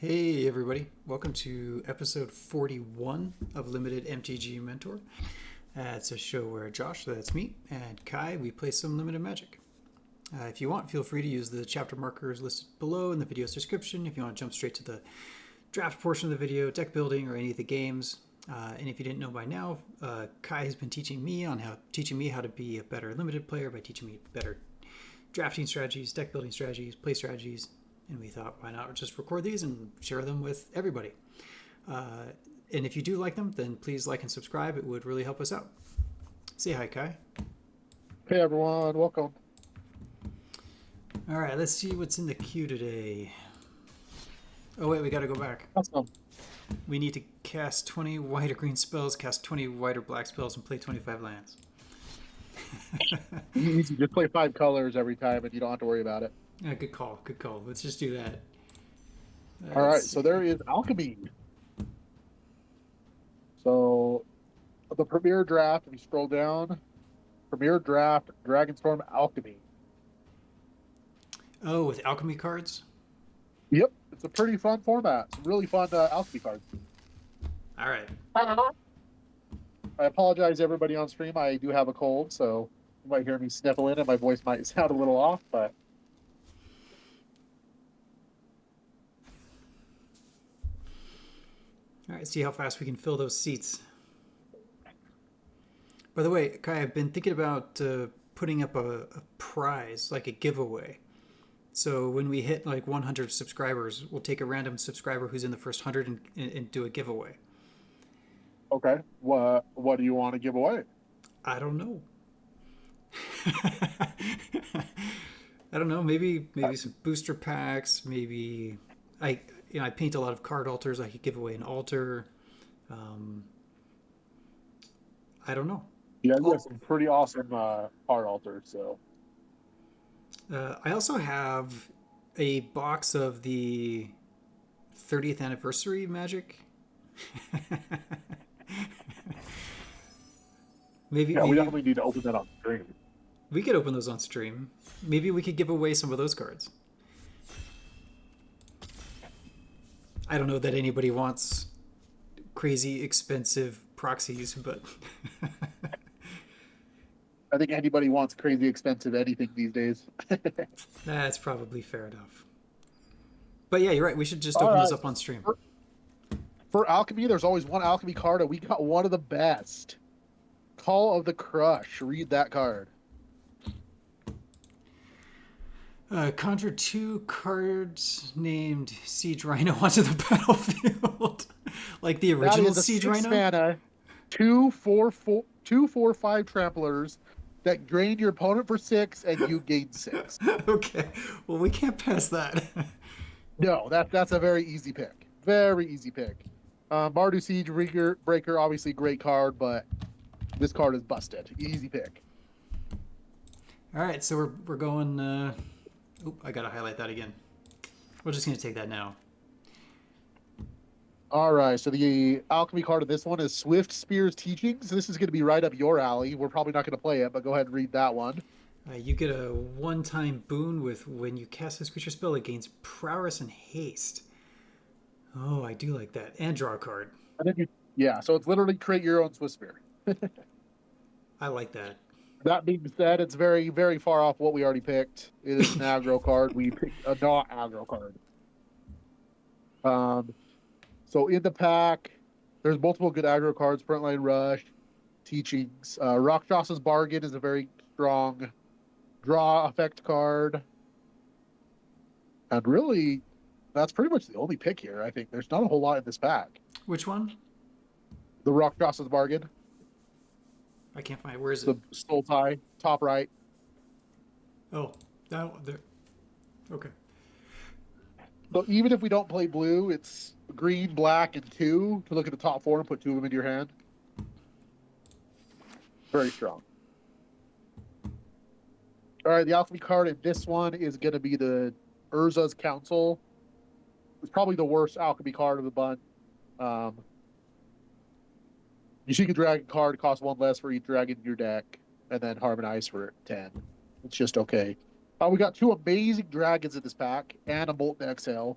Hey everybody, welcome to episode 41 of Limited MTG Mentor. It's a show where Josh, that's me, and Kai, we play some limited magic. If you want, feel free to use the chapter markers listed below in the video's description if you want to jump straight to the draft portion of the video, deck building, or any of the games. And if you didn't know by now, Kai has been teaching me how to be a better limited player by teaching me better drafting strategies, deck building strategies, play strategies, and we thought, why not just record these and share them with everybody? And if you do like them, then please like and subscribe. It would really help us out. Say hi, Kai. Hey everyone, welcome. All right, let's see what's in the queue today. Oh wait, we got to go back. Awesome. We need to cast 20 white or green spells, cast 20 white or black spells, and play 25 lands. Easy, just play 5 colors every time and you don't have to worry about it. Yeah, good call. Good call. Let's just do that. All right, See. so there is Alchemy. So the premier draft, if you scroll down, premier draft, Dragonstorm Alchemy. Oh, with alchemy cards? Yep, it's a pretty fun format. Some really fun Alchemy cards. All right. I apologize everybody on stream. I do have a cold, so you might hear me sniffling and my voice might sound a little off, but All right, see how fast we can fill those seats. By the way, Kai, I've been thinking about putting up a prize, like a giveaway. So when we hit like 100 subscribers, we'll take a random subscriber who's in the first 100 and do a giveaway. okay. What do you want to give away? I don't know. I don't know. Maybe some booster packs. Maybe I paint a lot of card altars. I could give away an altar. I don't know. Yeah, you Oh, have some pretty awesome card altars, so I also have a box of the 30th anniversary Magic. maybe yeah, we maybe definitely need to open that on stream. we could open those on stream. Maybe we could give away some of those cards. I don't know that anybody wants crazy expensive proxies, but I think anybody wants crazy expensive anything these days. that's probably fair enough. But yeah, you're right. We should just All open those right. up on stream. For Alchemy, there's always one Alchemy card, and we got one of the best. Call of the Crush. Read that card. Conjure 2 cards named Siege Rhino onto the battlefield. Like the That original is a Siege 6 Rhino? mana, 2/4/5 tramplers that drain your opponent for 6, and you gain 6. Okay. Well, we can't pass that. No, that's a very easy pick. Very easy pick. Bardu Siege Breaker, obviously great card, but this card is busted. Easy pick. All right, so we're going. I gotta highlight that again. We're just gonna take that now. All right, so the alchemy card of this one is Swift Spear's Teachings. This is going to be right up your alley. We're probably not going to play it, but go ahead and read that one. You get a one-time boon with when you cast this creature spell, it gains prowess and haste. Oh, I do like that. And draw a card. And then yeah, so it's literally create your own Swift Spear. I like that. That being said, it's very, very far off what we already picked. It is an aggro card. We picked a not aggro card. So in the pack, there's multiple good aggro cards. Frontline Rush, Teachings. Rakshas's Bargain is a very strong draw effect card. And really, that's pretty much the only pick here, I think. There's not a whole lot in this pack. Which one? The Rakshas's Bargain, I can't find it. Where is the it? Soul Tie, top right. Oh, that one there. Okay. So even if we don't play blue, it's green, black, and 2 to look at the top 4 and put 2 of them into your hand. Very strong. All right, the alchemy card in this one is going to be the Urza's Council. It's probably the worst alchemy card of the bunch. You seek a dragon card, costs 1 less for each dragon in your deck, and then harmonize for 10. It's just okay. We got 2 amazing dragons in this pack and a Molten Exhale.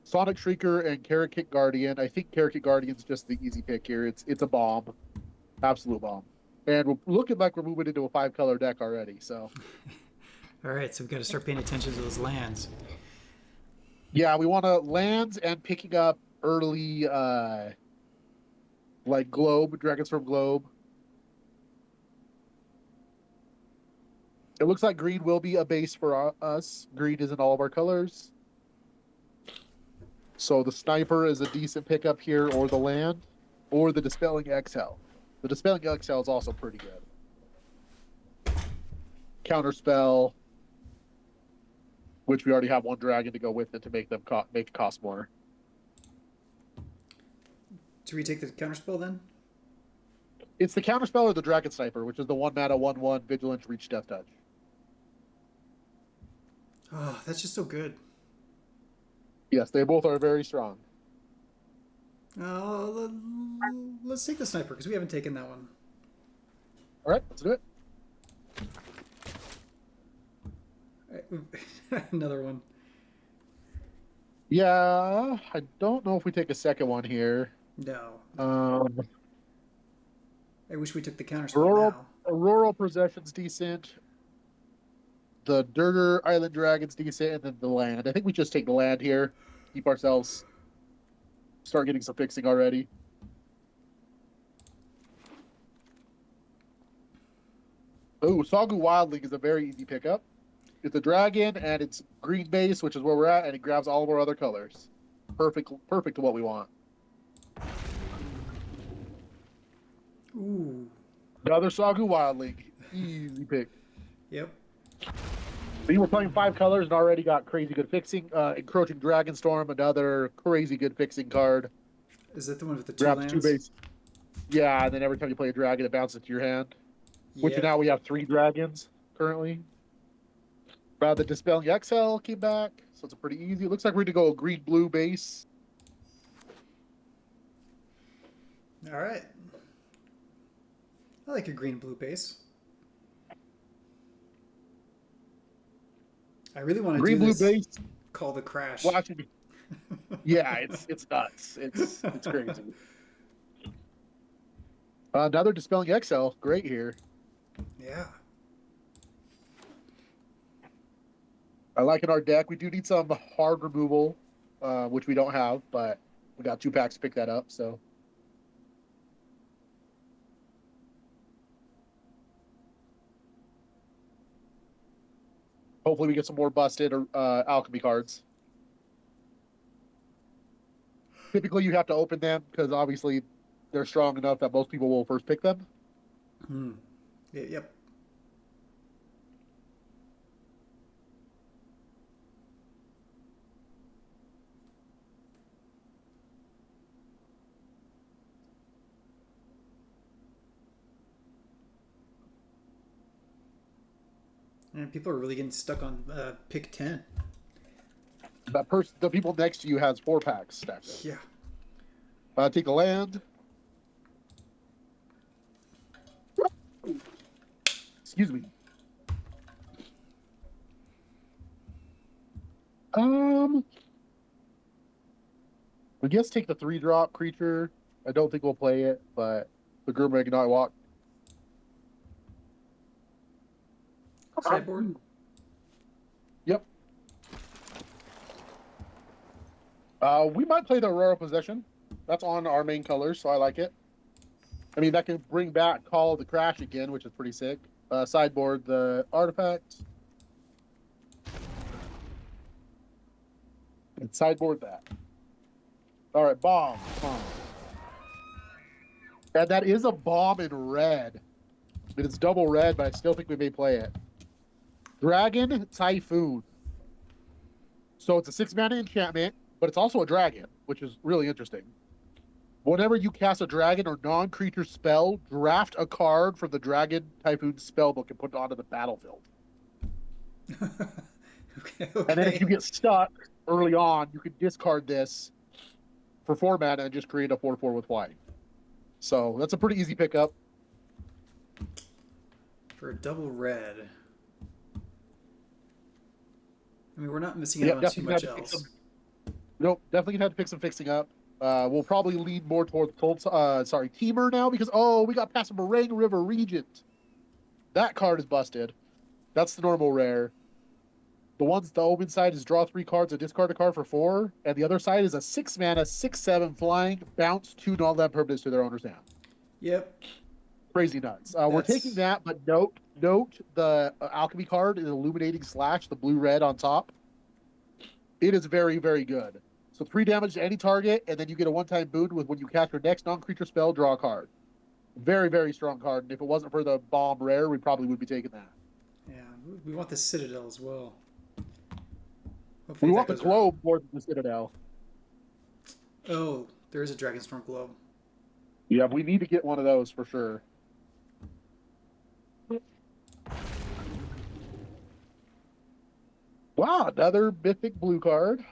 Sonic Shrieker and Carrot Kick Guardian. I think Carrot Kick Guardian's just the easy pick here. It's a bomb, absolute bomb, and we're looking like we're moving into a 5-color deck already. So All right, so we've got to start paying attention to those lands. yeah, we want to lands and picking up early, like Dragonstorm Globe. It looks like green will be a base for us. Green is in all of our colors. So the Sniper is a decent pickup here, or the land, or the Dispelling Exhale. The Dispelling Exhale is also pretty good. Counterspell, which we already have one dragon to go with it to make them make it cost more. Do we take the counterspell then? It's the Counterspell or the Dragon Sniper, which is the 1-mana 1/1 Vigilance Reach Death Touch. Oh, that's just so good. Yes, they both are very strong. Let's take the sniper because we haven't taken that one. All right, let's do it. All right, another one. Yeah, I don't know if we take a second one here. No. Um, I wish we took the counterspell now. Auroral Possession's decent. The Durger Island Dragon's decent, and then the land. I think we just take the land here. Keep ourselves... Start getting some fixing already. Oh, Sagu Wildling is a very easy pickup. It's a dragon, and it's green base, which is where we're at, and it grabs all of our other colors. Perfect to what we want. Ooh. Another Sagu Wildling. Easy pick. Yep. We were playing 5 colors and already got crazy good fixing. Encroaching Dragonstorm, another crazy good fixing card. Is that the one with the 2 Grabs lands? 2 base. Yeah, and then every time you play a dragon, it bounces into your hand. Yeah. Which now we have 3 dragons currently. The Dispelling XL came back, so it's a pretty easy. It looks like we're going to go a green-blue base. All right. I like a green-blue base. I really want to do this. Green-blue base. Call the crash. Watching. Yeah, it's nuts. It's crazy. Another Dispelling XL. Great here. Yeah. I like in our deck. We do need some hard removal, which we don't have, but we got 2 packs to pick that up, so. Hopefully we get some more busted alchemy cards. Typically you have to open them because obviously they're strong enough that most people will first pick them. Hmm. Yeah, yep. And people are really getting stuck on pick 10. The people next to you has 4 packs stacked up. Yeah. Take a land. Excuse me. I guess take the 3-drop creature. I don't think we'll play it, but the Gurmag Nightwalk. Sideboard? Yep. We might play the Aurora Possession. That's on our main colors, so I like it. I mean, that can bring back Call of the Crash again, which is pretty sick. Sideboard the artifact. And sideboard that. All right, bomb. And that is a bomb in red. It is double red, but I still think we may play it. Dragon Typhoon. So it's a 6-mana enchantment, but it's also a dragon, which is really interesting. Whenever you cast a dragon or non-creature spell, draft a card from the Dragon Typhoon spellbook and put it onto the battlefield. Okay. And then if you get stuck early on, you can discard this for 4 mana and just create a 4/4 with white. So that's a pretty easy pickup. For a double red. I mean, we're not missing out on too much else. Nope, definitely gonna have to pick some fixing up. We'll probably lean more towards Teamer now because we got past a Moraine River Regent. That card is busted. That's the normal rare. The open side is draw 3 cards and discard a card for 4, and the other side is a 6 mana, 6/7 flying, bounce 2 non-land permanents to their owner's hand. Yep. Crazy nuts. We're taking that, but note the Alchemy card in Illuminating Slash, the blue-red on top. It is very, very good. So 3 damage to any target, and then you get a one-time boon with when you cast your next non-creature spell, draw a card. Very, very strong card. And if it wasn't for the bomb rare, we probably would be taking that. Yeah, we want the Citadel as well. We Hopefully that want the goes around. globe more than the Citadel. Oh, there is a Dragonstorm Globe. Yeah, we need to get one of those for sure. Wow, another mythic blue card.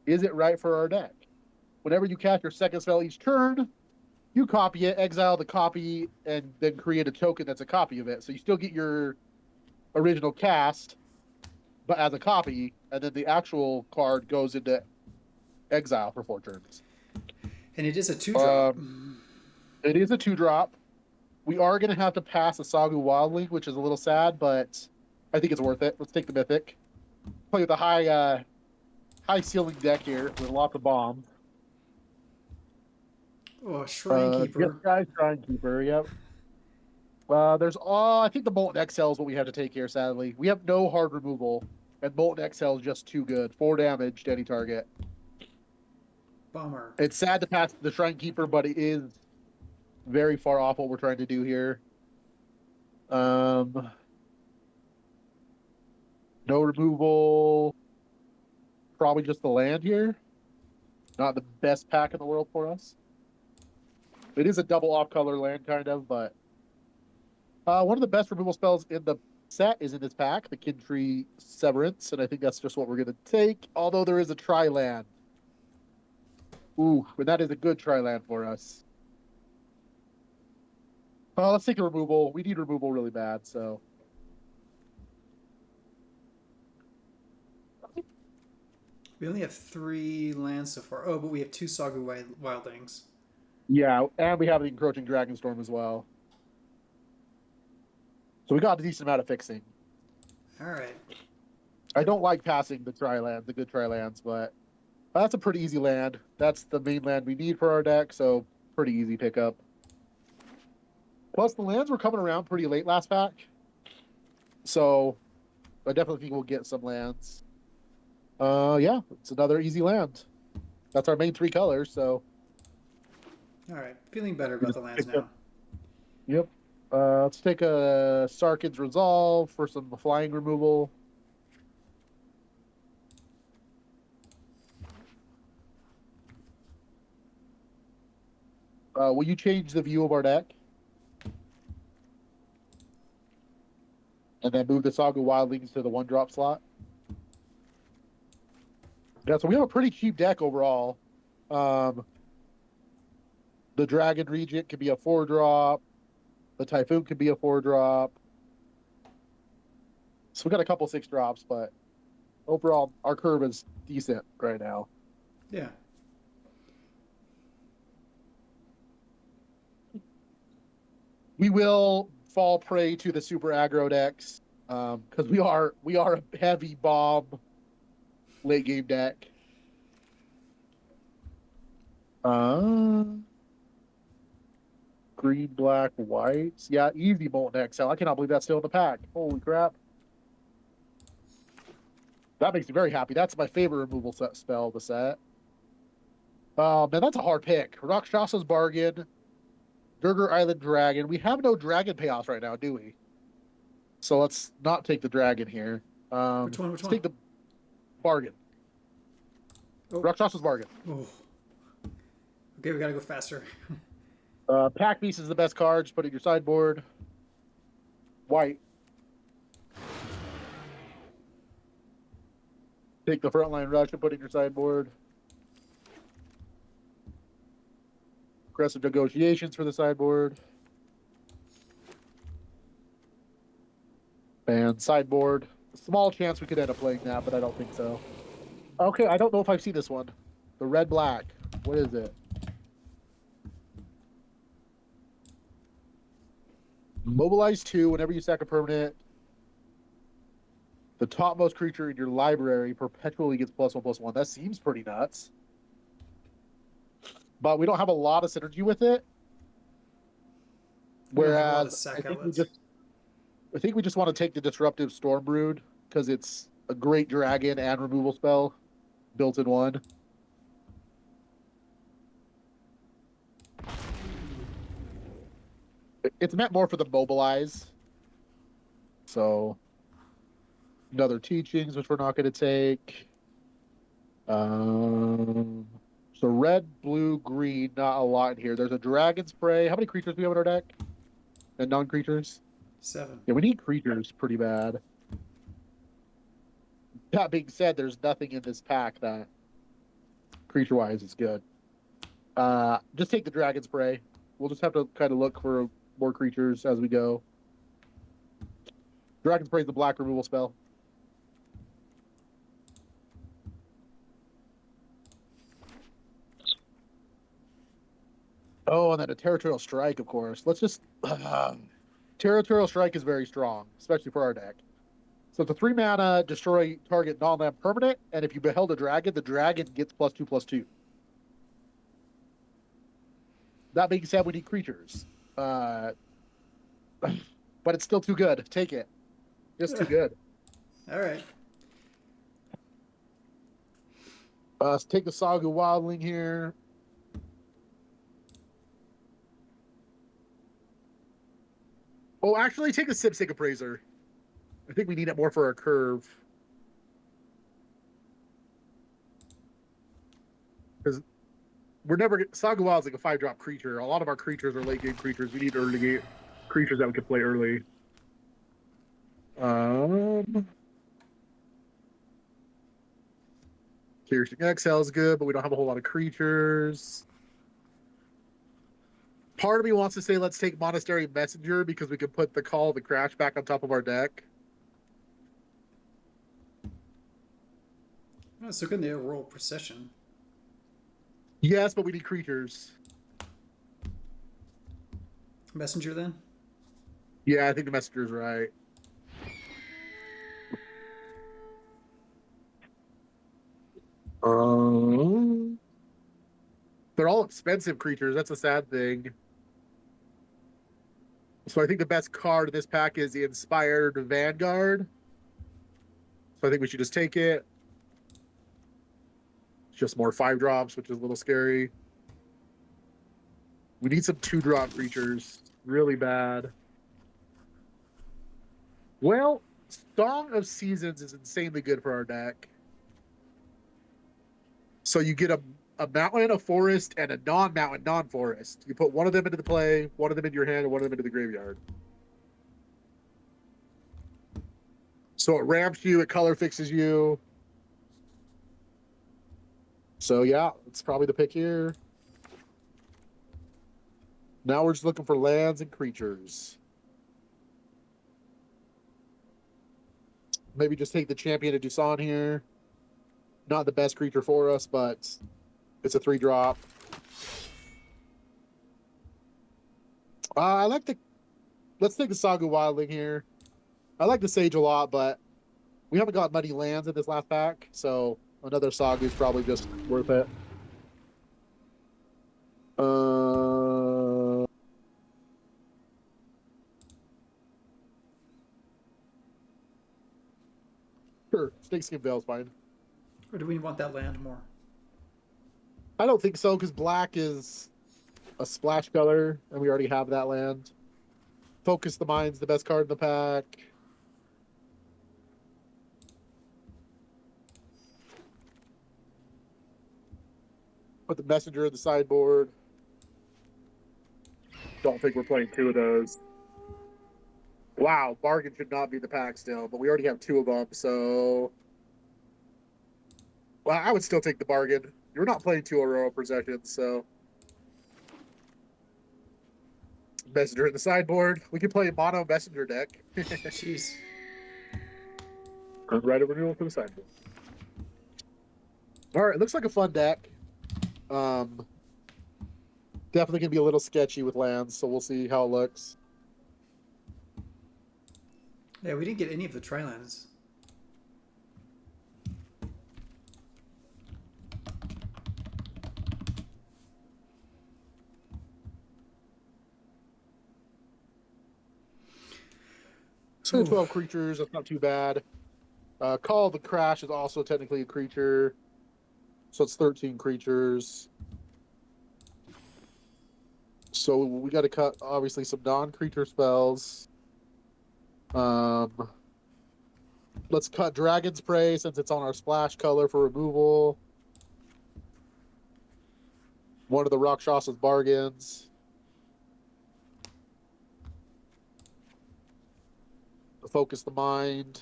Is it right for our deck? Whenever you cast your second spell each turn, you copy it, exile the copy, and then create a token that's a copy of it. So you still get your original cast, but as a copy, and then the actual card goes into exile for 4 turns. And it is a 2-drop. It is a 2-drop. We are going to have to pass a Sagu Wildling, which is a little sad, but I think it's worth it. Let's take the Mythic. Play with a high ceiling deck here with lots of bombs. Oh, Shrine Keeper. Yep, guys, Shrine Keeper, yep. I think the Molten Exhale is what we have to take here, sadly. We have no hard removal, and Molten Exhale is just too good. 4 damage to any target. Bummer. It's sad to pass the Shrine Keeper, but it is very far off what we're trying to do here. No removal. Probably just the land here. Not the best pack in the world for us. It is a double off-color land, kind of, but one of the best removal spells in the set is in this pack, the Kintree Severance, and I think that's just what we're going to take, although there is a tri-land. Ooh, but that is a good tri-land for us. Let's take the removal. We need removal really bad, so. We only have 3 lands so far. Oh, but we have 2 Sagu Wildlings. Yeah, and we have the Encroaching Dragonstorm as well. So we got a decent amount of fixing. All right. I don't like passing the good tri-lands, but that's a pretty easy land. That's the main land we need for our deck, so pretty easy pickup. Plus, the lands were coming around pretty late last pack, so I definitely think we'll get some lands. Yeah, it's another easy land. That's our main 3 colors, so. All right. Feeling better about the lands now. Yep. Let's take a Sarkhan's Resolve for some flying removal. Will you change the view of our deck? And then move the Saga Wildlings to the 1-drop slot? Yeah, so we have a pretty cheap deck overall. The Dragon Regent could be a 4-drop. The Typhoon could be a 4-drop. So we got a couple 6-drops, but overall, our curve is decent right now. Yeah. We will fall prey to the super aggro decks because we are a heavy bomb late game deck. Green, black, whites. Yeah, easy Molten Exhale. I cannot believe that's still in the pack. Holy crap. That makes me very happy. That's my favorite removal spell of the set. Man, that's a hard pick. Rakshas's Bargain, Durgar Island Dragon. We have no dragon payoffs right now, do we? So let's not take the dragon here. Which one? Let's take the Bargain. Oh. Rakshas's Bargain. Oh. Okay, we gotta go faster. Pack Beast is the best card. Just put it in your sideboard. White. Take the Frontline Rush and put it in your sideboard. Aggressive Negotiations for the sideboard. And sideboard. Small chance we could end up playing that, but I don't think so. Okay, I don't know if I've seen this one. The red black. What is it? Mobilize 2 whenever you sack a permanent. The topmost creature in your library perpetually gets +1/+1. That seems pretty nuts. But we don't have a lot of synergy with it. We don't have a lot of Whereas sack outlets. I think we just want to take the Disruptive Stormbrood because it's a great dragon and removal spell built in one. It's meant more for the mobilize. So another teachings, which we're not going to take. So red, blue, green, not a lot in here. There's a dragon spray. How many creatures do we have in our deck? And non-creatures? 7. Yeah, we need creatures pretty bad. That being said, there's nothing in this pack that creature-wise is good. Just take the dragon spray. We'll just have to kind of look for more creatures as we go. Dragon spray is the black removal spell. Oh, and then a territorial strike, of course. Let's just territorial strike is very strong, especially for our deck. So it's a 3-mana destroy target non-land permanent, and if you beheld a dragon, the dragon gets +2/+2. That being said, we need creatures. But it's still too good. Take it. Just too good. All right. Let's take the Saga Wildling here. Oh, actually, take the Sipsig Appraiser. I think we need it more for our curve. Because we're never... Saga Wild is like a 5-drop creature. A lot of our creatures are late-game creatures. We need early game creatures that we can play early. Piercing Exile is good, but we don't have a whole lot of creatures. Part of me wants to say let's take Monastery Messenger because we can put the Call of the Crash back on top of our deck. Oh, so good they roll Procession. Yes, but we need creatures. Messenger then? Yeah, I think the Messenger's right. They're all expensive creatures. That's a sad thing. So I think the best card in this pack is the Inspired Vanguard. So I think we should just take it. It's just more 5-drops, which is a little scary. We need some 2-drop creatures. Really bad. Well, Song of Seasons is insanely good for our deck. So you get a mountain, a forest, and a non-mountain, non-forest. You put one of them into the play, one of them in your hand, and one of them into the graveyard. So it ramps you, it color fixes you. So yeah, it's probably the pick here. Now we're just looking for lands and creatures. Maybe just take the Champion of Dusan here. Not the best creature for us, but it's a 3-drop. Let's take the Saga Wildling here. I like the Sage a lot, but we haven't got many lands in this last pack, so another Saga is probably just worth it. Sure, Snakeskin Veil's fine. Or do we want that land more? I don't think so, because black is a splash color, and we already have that land. Focus the Mind's the best card in the pack. Put the Messenger in the sideboard. Don't think we're playing 2 of those. Wow, Bargain should not be the pack still, but we already have 2 of them, so... Well, I would still take the Bargain. You're not playing 2 Aurora Possessions, so... Messenger in the sideboard. We can play a mono Messenger deck. Jeez. Right, a renewal for the sideboard. All right, looks like a fun deck. Um, Definitely gonna be a little sketchy with lands, so we'll see how it looks. Yeah, we didn't get any of the Trilands. So 12 creatures, that's not too bad. Call of the Crash is also technically a creature, so it's 13 creatures. So we got to cut obviously some non-creature spells. Um, let's cut Dragon's Prey since it's on our splash color for removal. One of the Rakshas's bargains. Focus the mind.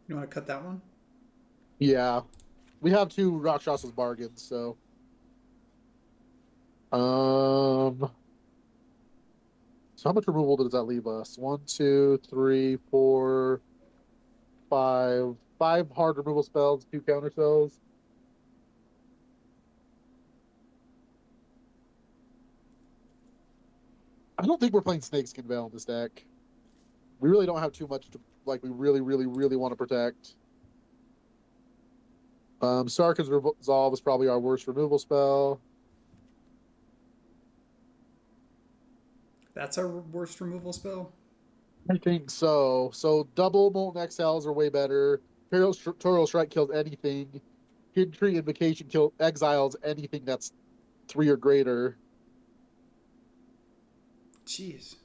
You want to cut that one? Yeah, we have two Rakshas's bargains, so. Um, so how much removal does that leave us? 1, 2, 3, 4, 5. 5 hard removal spells, 2 counter spells. I don't think we're playing Snakeskin Veil in this deck. We really don't have too much to like. We really, really, really want to protect. Sarkhan's Resolve is probably our worst removal spell. That's our worst removal spell? I think so. So double Molten Exiles are way better. Tutorial Strike kills anything. Hidden Tree Invocation exiles anything that's 3 or greater. Jeez.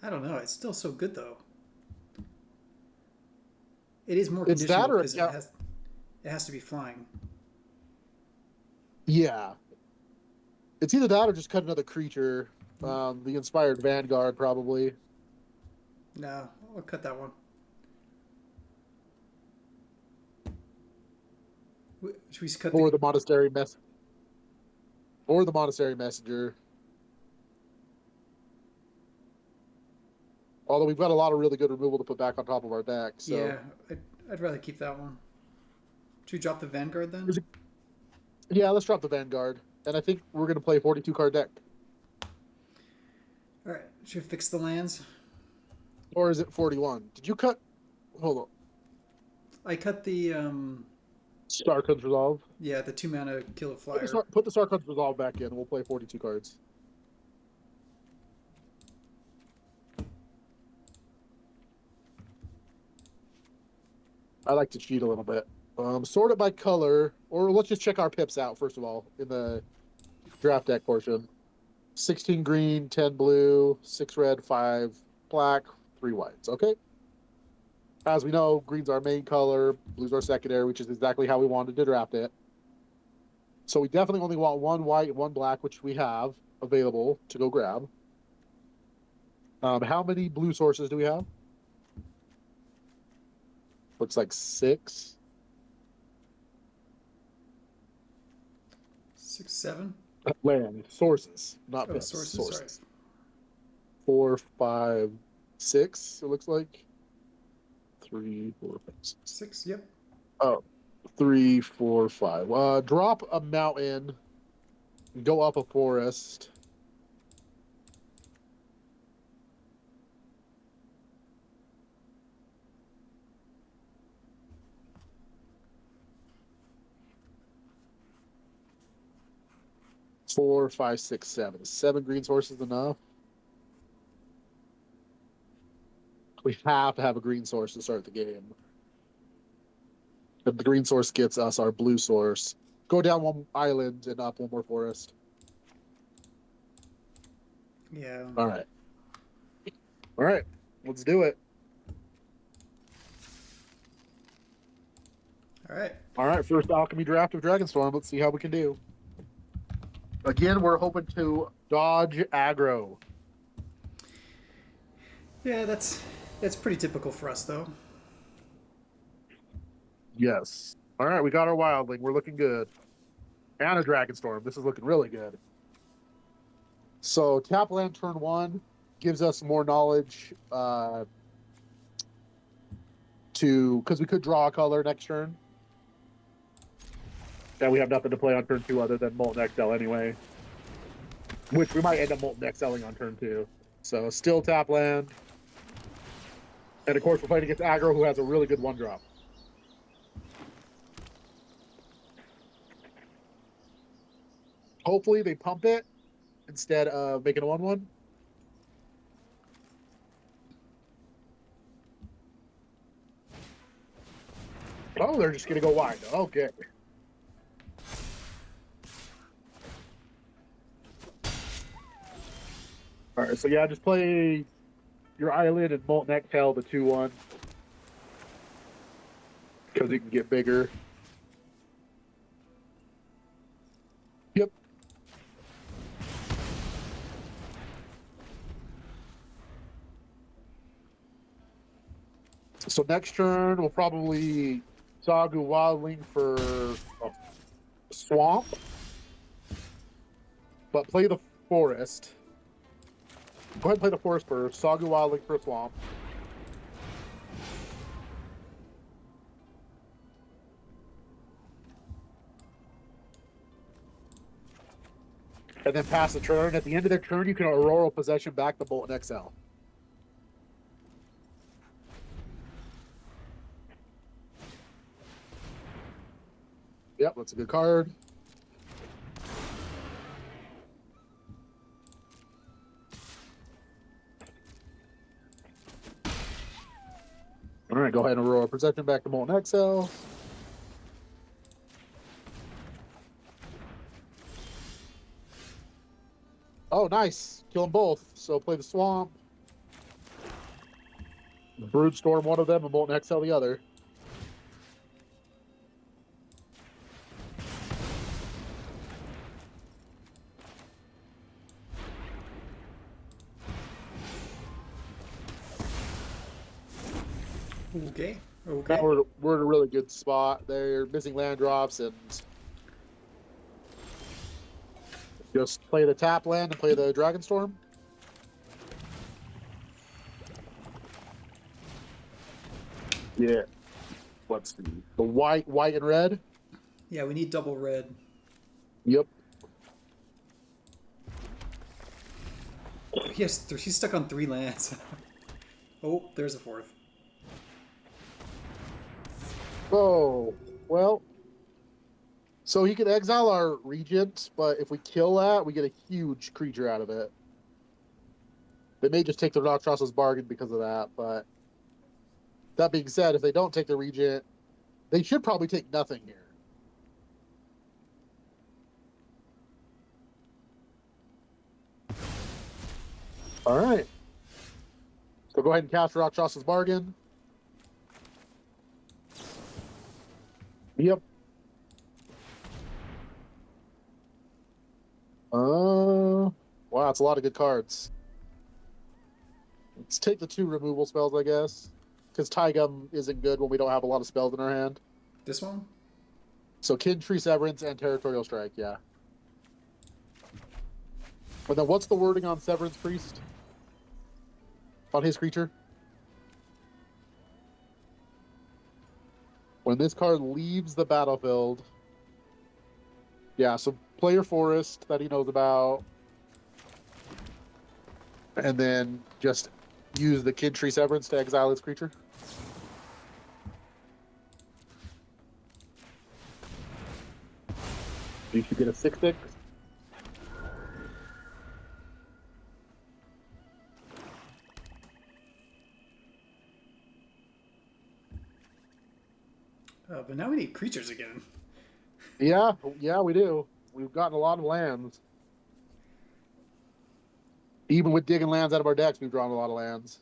I don't know. It's still so good, though. It is more It's that conditional or because it has to be flying. yeah. It's either that or just cut another creature. The Inspired Vanguard probably. No, I'll cut that one. Should we cut Or the? the Monastery Mess or the Monastery Messenger. Although we've got a lot of really good removal to put back on top of our deck, so Yeah, I'd rather keep that one. Should we drop the Vanguard then? yeah, let's drop the Vanguard. And I think we're gonna play 42 card deck. All right. Should we fix the lands? Or is it 41? Did you cut hold on. I cut the Starkhan's Resolve. yeah, the 2 mana kill a flyer. Put the Starkhan's Resolve back in. We'll play 42 cards. I like to cheat a little bit. Sort it by color, or let's just check our pips out first of all in the draft deck portion. 16 green, 10 blue, 6 red, 5 black, 3 whites. Okay. As we know, green's our main color, blue's our secondary, which is exactly how we wanted to draft it. So we definitely only want 1 white and 1 black, which we have available to go grab. How many blue sources do we have? Looks like 6. 6, 7. Land sources, not Oh, pips. sources. Sorry. 4, 5, 6. It looks like 3, 4, 5, 6. 6. Yep. Oh, 3, 4, 5. Drop a mountain. Go up a forest. Four, five, six, seven. 7 green sources enough. We have to have a green source to start the game. If the green source gets us our blue source, go down 1 island and up 1 more forest. Yeah. All right. All right. Let's do it. All right. All right. First Alchemy draft of Dragonstorm. Let's see how we can do. Again, we're hoping to dodge aggro. Yeah, that's pretty typical for us though. Yes. All right. We got our Wildling. We're looking good. And a Dragonstorm. This is looking really good. So tap land turn 1 gives us more knowledge. because we could draw a color next turn. And we have nothing to play on turn 2 other than Molten XL anyway. Which we might end up Molten XLing on turn 2. So still tap land. And of course we're playing against aggro who has a really good 1-drop. Hopefully they pump it instead of making a 1/1. Oh, they're just gonna go wide. Okay. All right, so yeah, just play your Island and Molten XL the 2/1 because it can get bigger. Yep. So next turn we'll probably Sagu Wildling for a swamp, but play the forest. Go ahead and play the forest first. Sagu Wildling for a swamp. And then pass the turn. At the end of their turn, you can Auroral Possession back the Molten XL. Yep, that's a good card. All right, go ahead and Auroral Possession back to Molten XL. Oh, nice. Kill them both. So play the Swamp. Broodstorm one of them and Molten XL the other. Okay. Now we're in a really good spot. They're missing land drops and just play the tap land and play the Dragonstorm. Yeah. Let's see. The white, and red. Yeah, we need double red. Yep. Yes, he's stuck on 3 lands. Oh, there's a 4th. Oh, well. So he can exile our Regent, but if we kill that, we get a huge creature out of it. They may just take the Rakshas's Bargain because of that, but that being said, if they don't take the Regent, they should probably take nothing here. All right. So go ahead and cast Rakshas's Bargain. Yep. Wow, it's a lot of good cards. Let's take the 2 removal spells, I guess. Because Tygum isn't good when we don't have a lot of spells in our hand. This one? So Kin Tree Severance and Territorial Strike, yeah. But then what's the wording on Severance Priest? On his creature? When this card leaves the battlefield. Yeah, so play your forest that he knows about. And then just use the Kin Tree Severance to exile his creature. You should get a 6/6. But now we need creatures again. Yeah, we do. We've gotten a lot of lands. Even with digging lands out of our decks, we've drawn a lot of lands.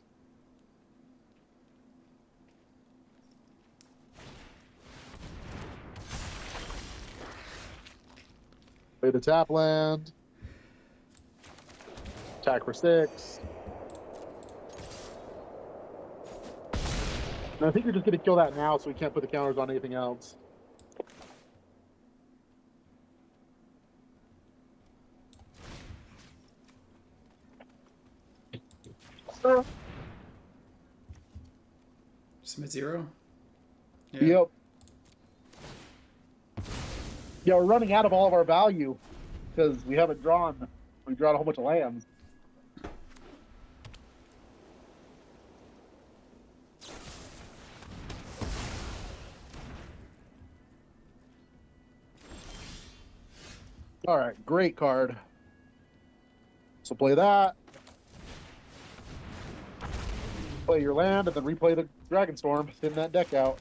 Play the tap land. Attack for 6. And I think you're just going to kill that now so we can't put the counters on anything else. Submit 0. Yeah. Yep. Yeah, we're running out of all of our value because we haven't drawn. We've drawn a whole bunch of lands. All right, great card. So play that. Play your land, and then replay the Dragonstorm. Thin that deck out.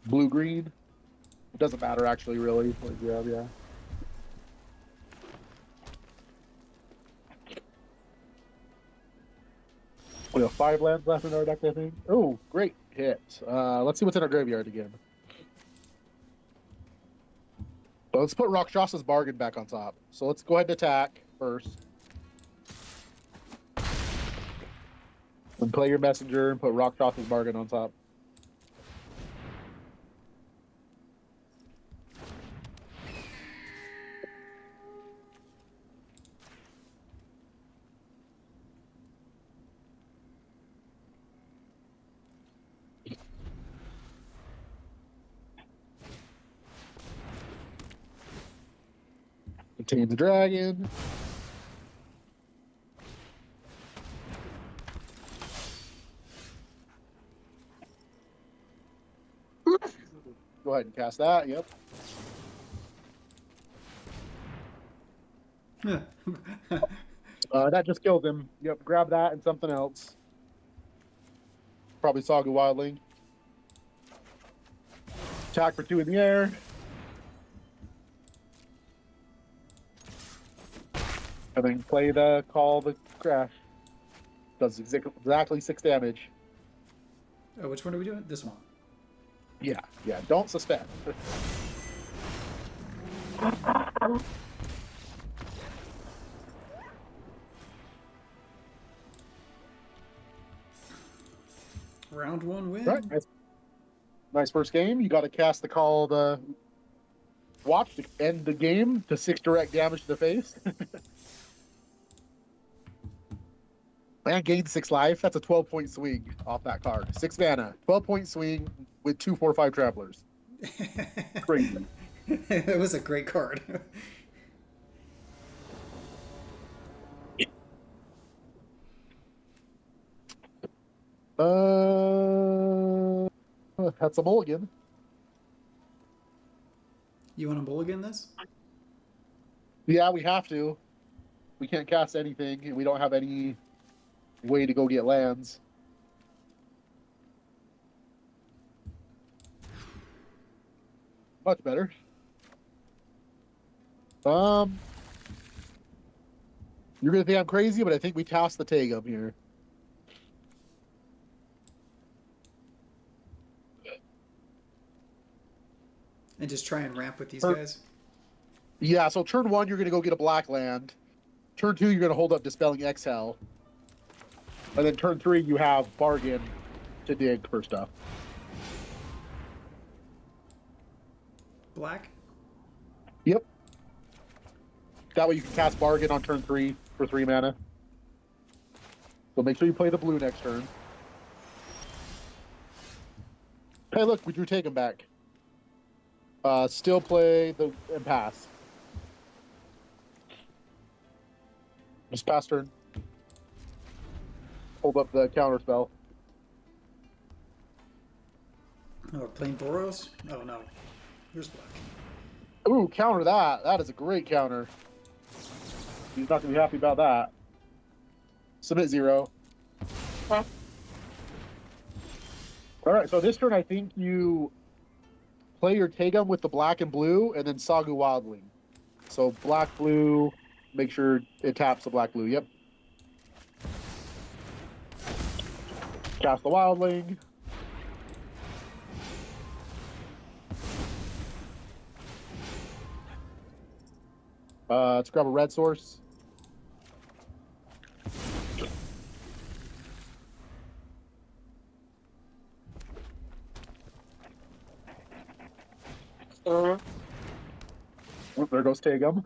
Blue green. It doesn't matter actually, really. Yeah. We have 5 lands left in our deck, I think. Oh, great hit. Let's see what's in our graveyard again. So let's put Rakshas's Bargain back on top. So let's go ahead and attack first. And play your messenger and put Rakshas's Bargain on top. Contain the dragon. Go ahead and cast that. Yep. That just killed him. Yep. Grab that and something else. Probably Saga Wildling. Attack for 2 in the air. And then play the call the crash. Does exactly 6 damage. Oh, which one are we doing? This one. Yeah. Don't suspend. Round 1 win. Right. Nice first game. You got to cast the call the watch to end the game to 6 direct damage to the face. Man gained 6 life. That's a 12-point swing off that card. 6 mana. 12-point swing with 2/4/5 travelers. Crazy. It was a great card. That's a mulligan. You want to mulligan this? Yeah, we have to. We can't cast anything, and we don't have any way to go get lands. Much better. You're gonna think I'm crazy, but I think we toss the Tagum here. And just try and ramp with these guys? Yeah, so turn 1, you're gonna go get a black land. Turn 2, you're gonna hold up Dispelling Exhale. And then turn 3, you have Bargain to dig for stuff. Black? Yep. That way you can cast Bargain on turn 3 for 3 mana. So make sure you play the blue next turn. Hey, look, we drew Tagum back. Still play the and pass. Just pass turn. Hold up the counter spell. Oh, we're playing Boros? Oh, no. Here's black. Ooh, counter that. That is a great counter. He's not going to be happy about that. Submit 0. Huh. All right, so this turn I think you play your Tagum with the black and blue, and then Sagu Wildling. So black, blue, make sure it taps the black, blue. Yep. Cast the Wildling. Let's grab a red source. Oh, there goes Tagum.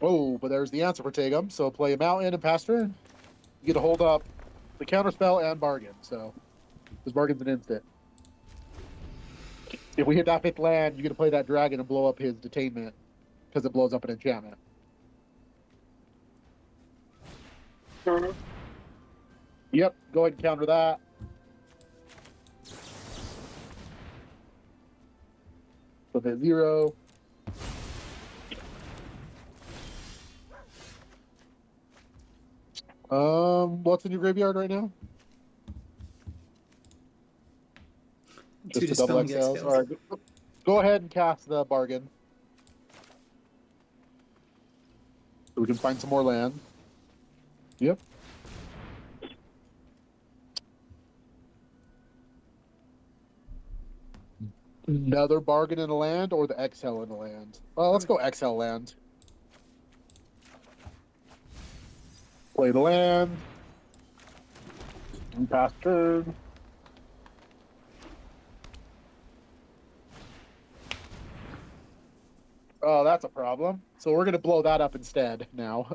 Oh, but there's the answer for Tagum. So play a mountain and pass turn. You get to hold up the counterspell and bargain. So this bargain's an instant. If we hit that 5th land, you get to play that dragon and blow up his detainment because it blows up an enchantment. Yep, go ahead and counter that. So hit 0. What's in your graveyard right now? Two Just the double Dispelling XLs. Exhales. All right, go ahead and cast the bargain. So we can find some more land. Yep. Another bargain in a land or the exhale in a land? Let's go exhale land. Play the land. And pass turn. Oh, that's a problem. So we're going to blow that up instead now.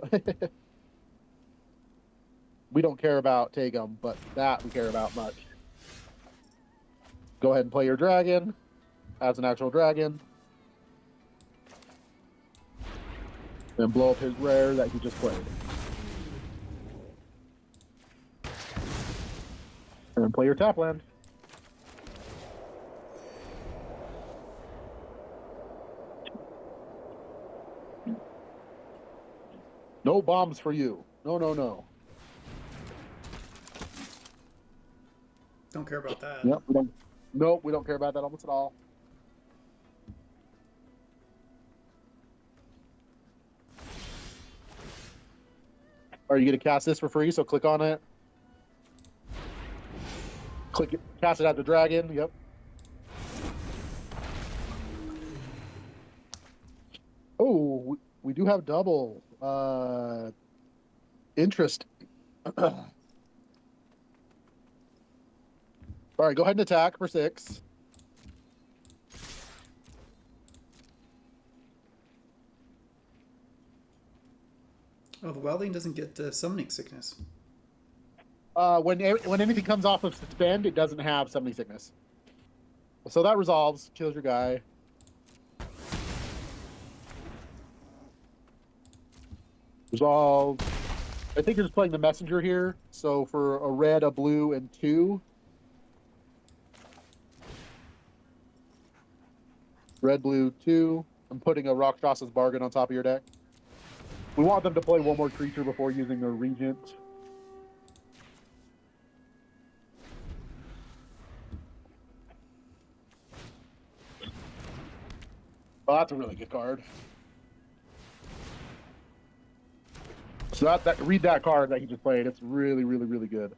We don't care about Tagum, but that we care about much. Go ahead and play your dragon as an actual dragon. And blow up his rare that he just played. And play your tap land. No bombs for you. No, no, no. Don't care about that. Yep, we don't. Nope, we don't care about that almost at all. Are you going to cast this for free? So click on it. Click it, cast it at the dragon. Yep. Oh, we do have double interest. All right, go ahead and attack for 6. Oh, the Wildling doesn't get Summoning Sickness. When anything comes off of suspend, it doesn't have summoning sickness. So that resolves, kills your guy. Resolve. I think you're just playing the messenger here. So for a red, a blue, and 2. Red, blue, 2. I'm putting a Rakshas's Bargain on top of your deck. We want them to play one more creature before using their Regent. Oh, that's a really good card. So that read that card that he just played. It's really, really, really good.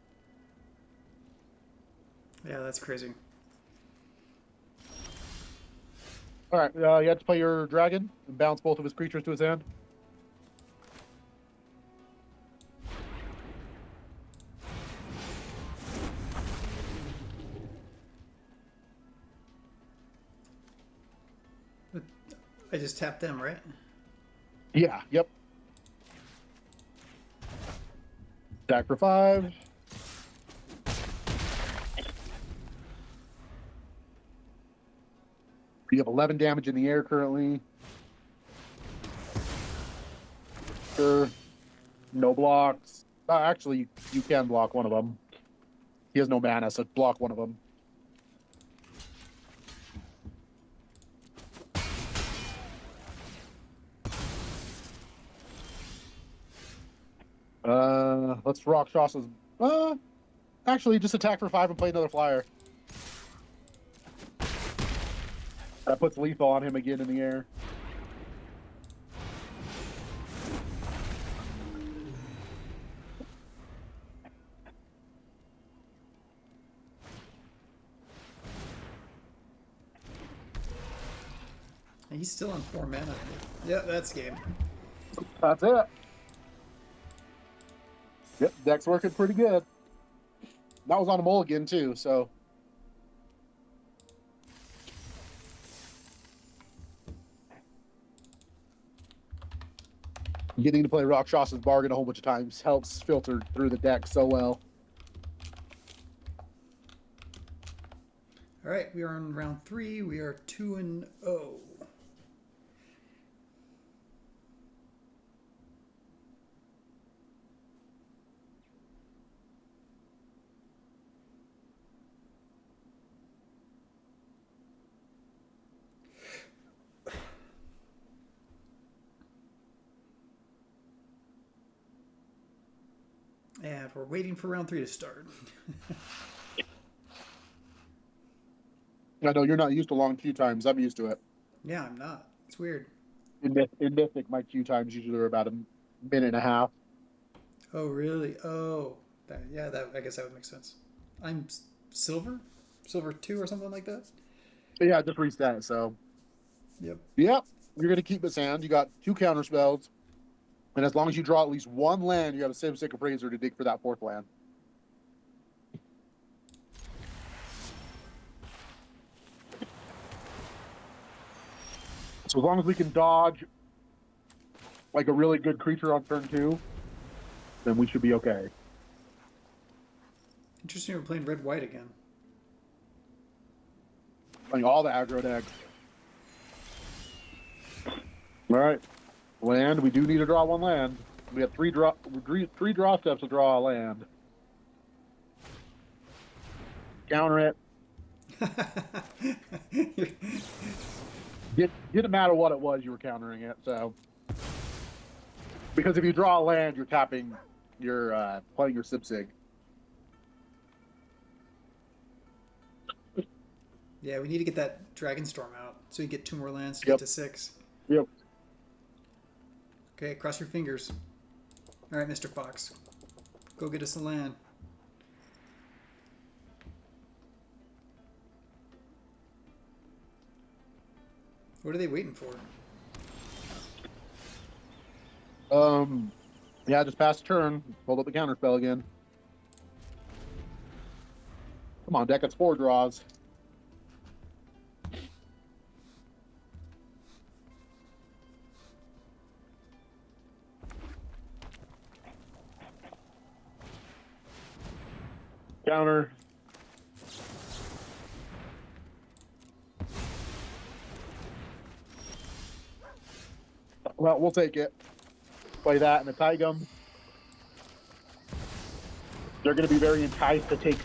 Yeah, that's crazy. All right, you have to play your dragon and bounce both of his creatures to his hand. I just tapped them, right? Yeah, yep. Attack for 5. You have 11 damage in the air currently. Sure. No blocks. Actually, you can block one of them. He has no mana, so block one of them. Let's Rakshas's. Actually, just attack for 5 and play another flyer. That puts lethal on him again in the air. He's still on 4 mana. Yeah, that's game. That's it. Yep, deck's working pretty good. That was on a mulligan too, so. Getting to play Rakshas's Bargain a whole bunch of times helps filter through the deck so well. All right, we are on round 3. We are 2-0. And we're waiting for round 3 to start. I know you're not used to long queue times. I'm used to it. Yeah, I'm not. It's weird. In Mythic, my queue times usually are about a minute and a half. Oh, really? Oh, that I guess that would make sense. I'm silver, silver 2 or something like that. But yeah, just reset. So, Yep. yeah, you're going to keep this hand. You got 2 counter spells. And as long as you draw at least 1 land, you have a Sim-Sick Appraiser to dig for that 4th land. So as long as we can dodge like a really good creature on turn 2, then we should be okay. Interesting, we're playing red-white again. Playing all the aggro decks. All right. Land. We do need to draw 1 land. We have 3 draw steps to draw a land. Counter it. Didn't matter what it was, you were countering it. So, because if you draw a land, you're tapping, you're playing your Sipsig. Yeah, we need to get that Dragonstorm out so you get 2 more lands to Yep. get to 6. Yep. Okay, cross your fingers. All right, Mr. Fox, go get us a land. What are they waiting for? Yeah, just pass the turn. Hold up the counter spell again. Come on, deck. It's 4 draws. Counter. Well, we'll take it. Play that in a Tigum. They're going to be very enticed to take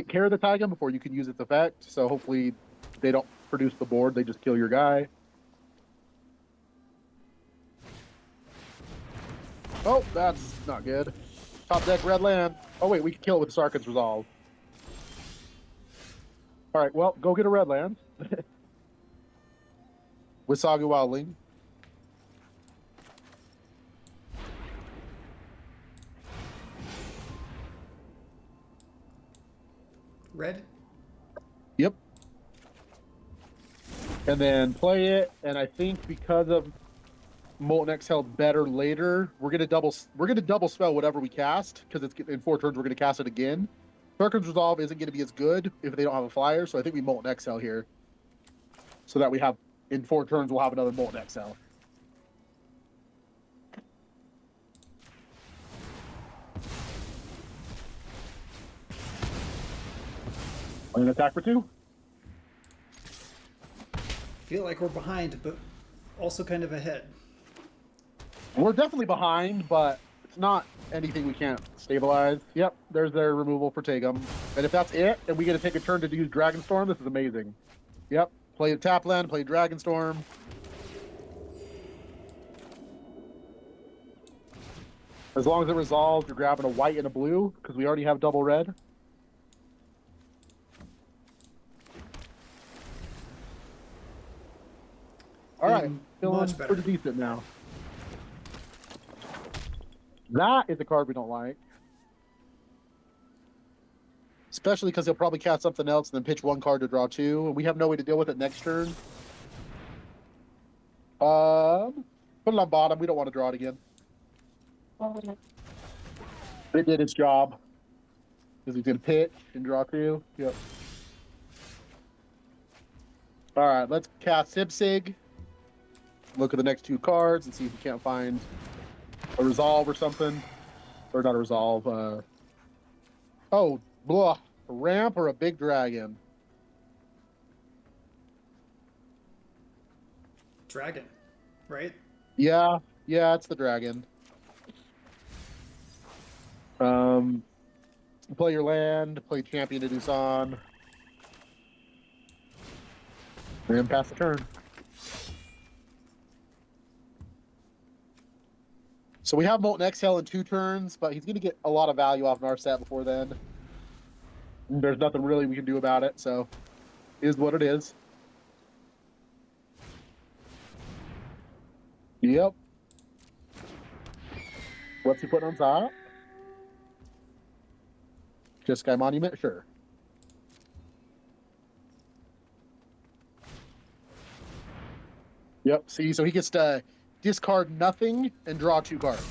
care of the Tigum before you can use its effect. So hopefully they don't produce the board. They just kill your guy. Oh, that's not good. Top deck red land. Oh, wait, we can kill it with Sarkhan's Resolve. All right, well, go get a red land. With Saga Wildling. Red? Yep. And then play it, and I think because of Molten Exhale better later, we're gonna double spell whatever we cast, because it's in 4 turns we're gonna cast it again. Tarkir's Resolve isn't gonna be as good if they don't have a flyer, so I think we Molten Exhale here. So that we have in 4 turns we'll have another Molten Exhale. I'm gonna attack for 2. Feel like we're behind, but also kind of ahead. We're definitely behind, but it's not anything we can't stabilize. Yep, there's their removal for Tagum. And if that's it, and we get to take a turn to use Dragonstorm, this is amazing. Yep, play tap land, play Dragonstorm. As long as it resolves, you're grabbing a white and a blue, because we already have double red. All right, feeling pretty decent now. That is a card we don't like. Especially because he'll probably cast something else and then pitch 1 card to draw 2. And we have no way to deal with it next turn. Put it on bottom. We don't want to draw it again. It did its job. Because he's going to pitch and draw 2. Yep. All right, let's cast Sibsig. look at the next 2 cards and see if you can't find a resolve or something. Or not a resolve. Oh, blah. A ramp or a big dragon? Dragon, right? Yeah, it's the dragon. Play your land, play champion to Doosan. And pass the turn. So we have Molten Exhale in 2 turns, but he's going to get a lot of value off Narset before then. There's nothing really we can do about it, so it is what it is. Yep. What's he putting on top? Just Sky Monument? Sure. Yep, see, so he gets to discard nothing and draw 2 cards.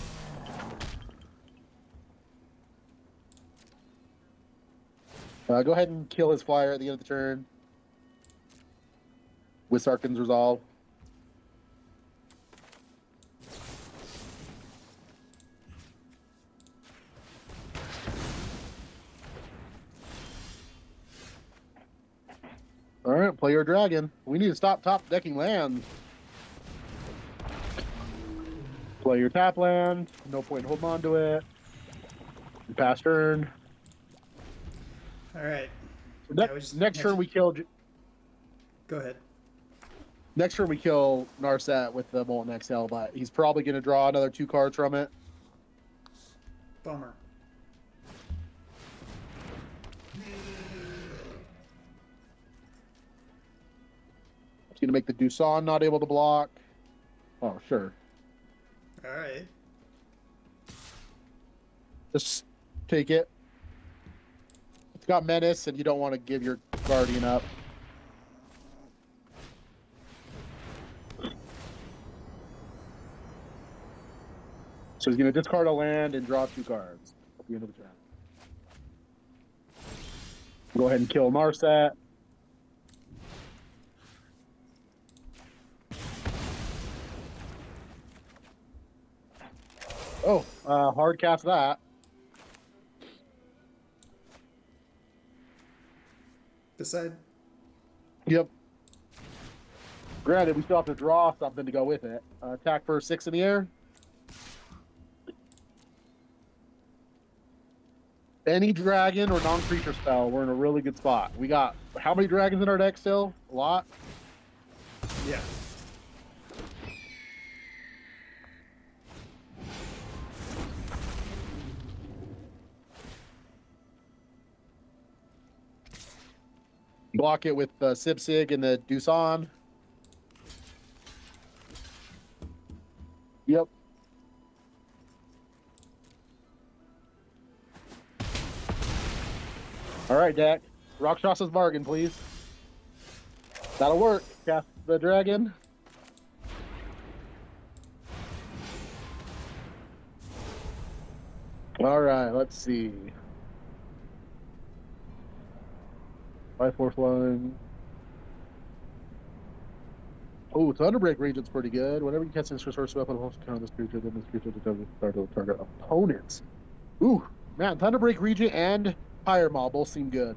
Go ahead and kill his flyer at the end of the turn with Sarkhan's Resolve. All right, play your dragon. We need to stop top decking lands. Play your tap land. No point in holding on to it. Pass turn. All right. Next turn we kill. Go ahead. Next turn we kill Narset with the Molten Exhale, but he's probably going to draw another 2 cards from it. Bummer. It's going to make the Doosan not able to block. Oh, sure. All right. Just take it. It's got Menace, and you don't want to give your Guardian up. So he's going to discard a land and draw 2 cards at the end of the turn. Go ahead and kill Narset. Oh, hard cast that. Decide. Yep. Granted, we still have to draw something to go with it. Attack for 6 in the air. Any dragon or non-creature spell, we're in a really good spot. We got how many dragons in our deck still? A lot? Yeah. Block it with Sib-Sig and the Doosan. Yep. All right, deck. Rakshas's Bargain, please. That'll work. Cast the dragon. All right, let's see. 5/4 flying. Oh, Thunderbreak Regent's pretty good. Whenever you cast this resource weapon, also count this creature, then this creature determines the start of the target opponents. Ooh, man, Thunderbreak Regent and Fire Maw both seem good.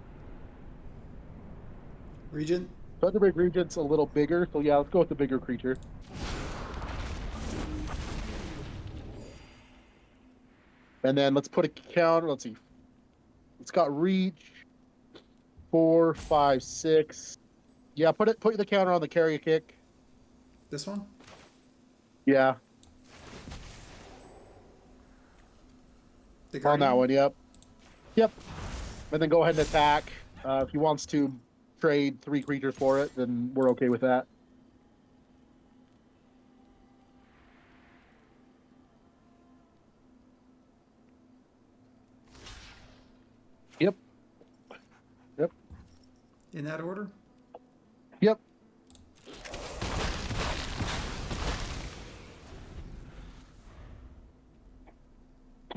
Regent? Thunderbreak Regent's a little bigger, so yeah, let's go with the bigger creature. And then let's put a counter. Let's see. It's got reach. 4, 5, 6. Yeah, put the counter on the carry a kick. This one? Yeah. On that one, yep. Yep. And then go ahead and attack. If he wants to trade 3 creatures for it, then we're okay with that. Yep. Yep. In that order? Yep.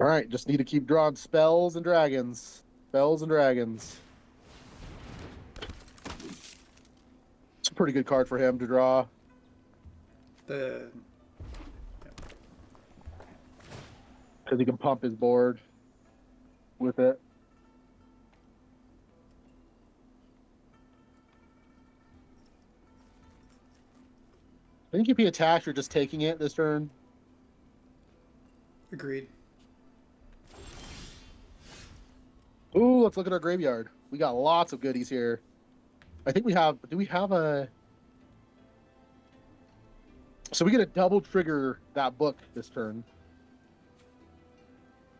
All right, just need to keep drawing spells and dragons. Spells and dragons. It's a pretty good card for him to draw. The because he can pump his board with it. I think if he attacks, you're just taking it this turn. Agreed. Ooh, let's look at our graveyard. We got lots of goodies here. I think we have. Do we have a? So we get a double trigger that book this turn.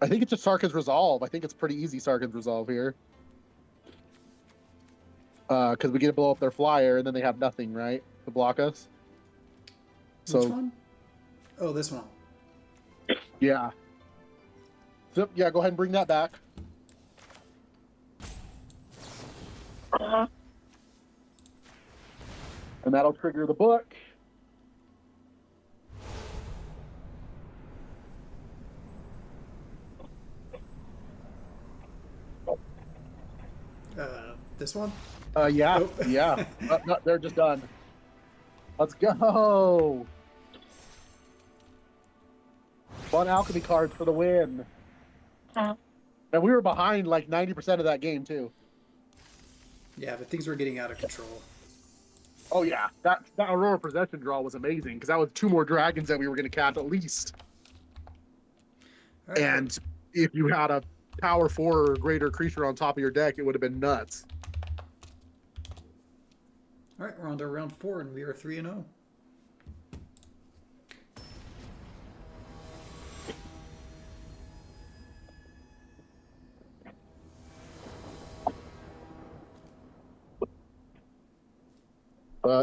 I think it's just Sarkhan's Resolve. I think it's pretty easy Sarkhan's Resolve here. Because we get to blow up their flyer, and then they have nothing, right, to block us. So, which one? Oh, this one. yeah. So, yeah, go ahead and bring that back. And that'll trigger the book. This one? Yeah, Nope. yeah. No, they're just done. Let's go. Fun alchemy cards for the win. And we were behind like 90% of that game too. Yeah, but things were getting out of control. Oh yeah, that Aurora Possession draw was amazing because that was 2 more dragons that we were going to catch at least. All right, And if you had a power 4 or greater creature on top of your deck, it would have been nuts. all right, we're on to round 4, and we are 3-0.